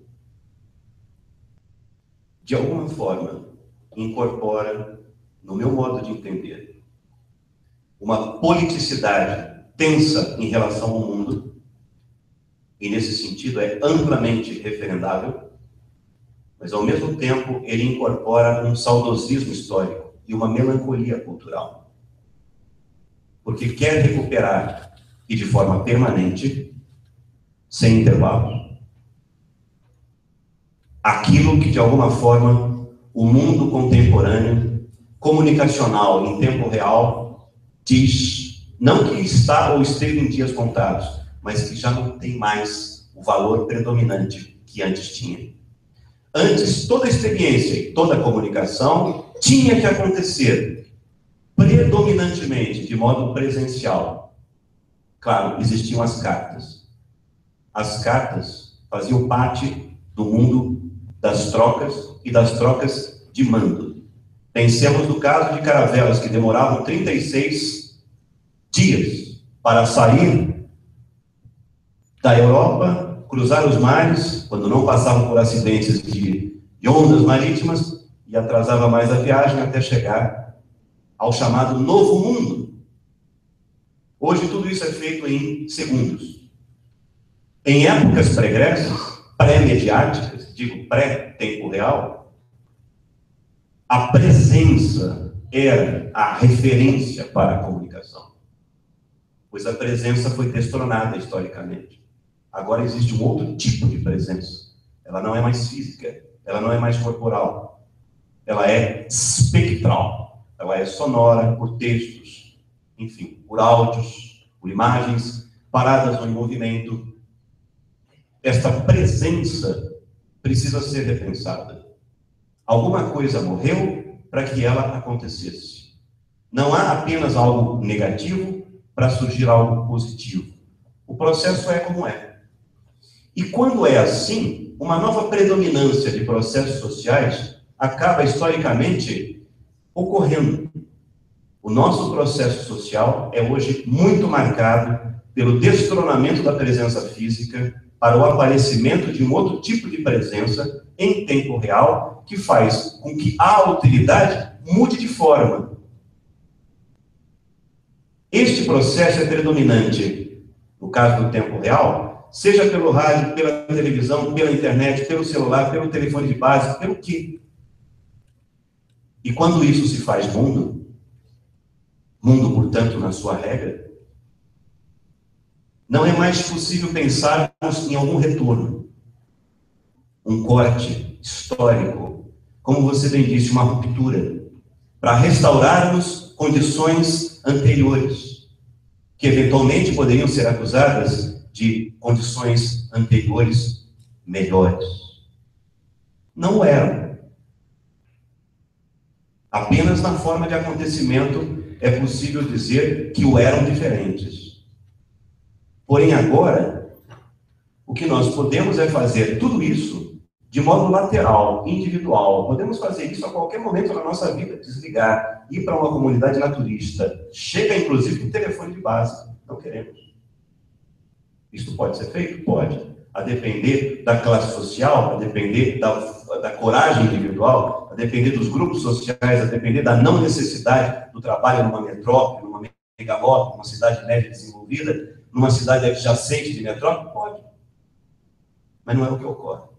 de alguma forma, incorpora, no meu modo de entender, uma politicidade tensa em relação ao mundo, e nesse sentido é amplamente referendável, mas ao mesmo tempo ele incorpora um saudosismo histórico e uma melancolia cultural. Porque quer recuperar, e de forma permanente, sem intervalos, aquilo que de alguma forma o mundo contemporâneo, comunicacional, em tempo real, diz, não que está ou esteve em dias contados, mas que já não tem mais o valor predominante que antes tinha. Antes, toda experiência e toda comunicação tinha que acontecer predominantemente de modo presencial. Claro, existiam as cartas. As cartas faziam parte do mundo das trocas e das trocas de mando. Pensemos no caso de caravelas que demoravam 36 dias para sair da Europa, cruzar os mares, quando não passavam por acidentes de ondas marítimas, e atrasava mais a viagem até chegar ao chamado Novo Mundo. Hoje tudo isso é feito em segundos. Em épocas pregressas, pré-mediáticas, digo pré-tempo real, a presença era a referência para a comunicação, pois a presença foi destronada historicamente. Agora existe um outro tipo de presença. Ela não é mais física, ela não é mais corporal, ela é espectral, ela é sonora, por textos, enfim, por áudios, por imagens, paradas ou em movimento. Esta presença precisa ser repensada. Alguma coisa morreu para que ela acontecesse. Não há apenas algo negativo para surgir algo positivo. O processo é como é. E quando é assim, uma nova predominância de processos sociais acaba historicamente ocorrendo. O nosso processo social é hoje muito marcado pelo destronamento da presença física para o aparecimento de um outro tipo de presença em tempo real que faz com que a alteridade mude de forma. Este processo é predominante, no caso do tempo real, seja pelo rádio, pela televisão, pela internet, pelo celular, pelo telefone de base, pelo quê? E quando isso se faz mundo, portanto, na sua regra, não é mais possível pensarmos em algum retorno, um corte histórico, como você bem disse, uma ruptura, para restaurarmos condições anteriores, que eventualmente poderiam ser acusadas de condições anteriores melhores. Não eram. Apenas na forma de acontecimento é possível dizer que o eram diferentes. Porém, agora, o que nós podemos é fazer tudo isso de modo lateral, individual. Podemos fazer isso a qualquer momento da nossa vida, desligar, ir para uma comunidade naturista. Chega, inclusive, com telefone de base. Não queremos. Isso pode ser feito? Pode. A depender da classe social, a depender da coragem individual, a depender dos grupos sociais, a depender da não necessidade do trabalho numa metrópole, numa megalópole, numa cidade média desenvolvida, numa cidade adjacente de metrópole, pode. Mas não é o que ocorre.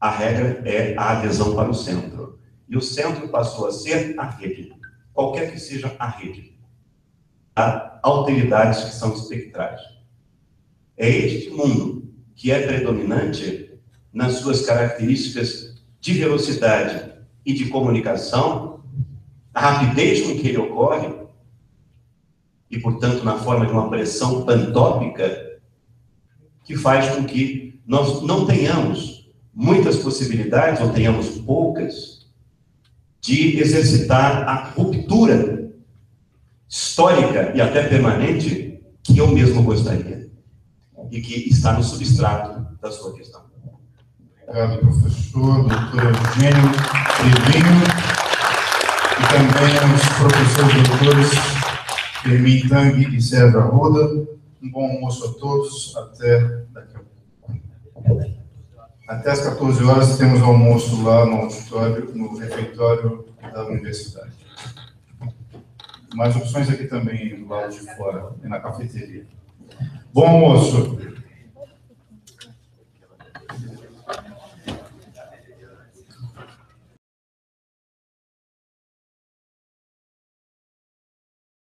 A regra é a adesão para o centro. E o centro passou a ser a rede. Qualquer que seja a rede. Há alteridades que são espectrais. É este mundo que é predominante nas suas características de velocidade e de comunicação, a rapidez com que ele ocorre, e, portanto, na forma de uma pressão pantópica, que faz com que nós não tenhamos muitas possibilidades, ou tenhamos poucas, de exercitar a ruptura histórica e até permanente que eu mesmo gostaria, e que está no substrato da sua questão.
Obrigado, professor, doutor Eugênio Trivinho, e também os professores doutores Firmin Tang e Sérgio Arruda. Um bom almoço a todos, até daqui a pouco. Até às 14 horas temos almoço lá no auditório, no refeitório da universidade. Mais opções aqui também, do lado de fora, e na cafeteria. Bom almoço.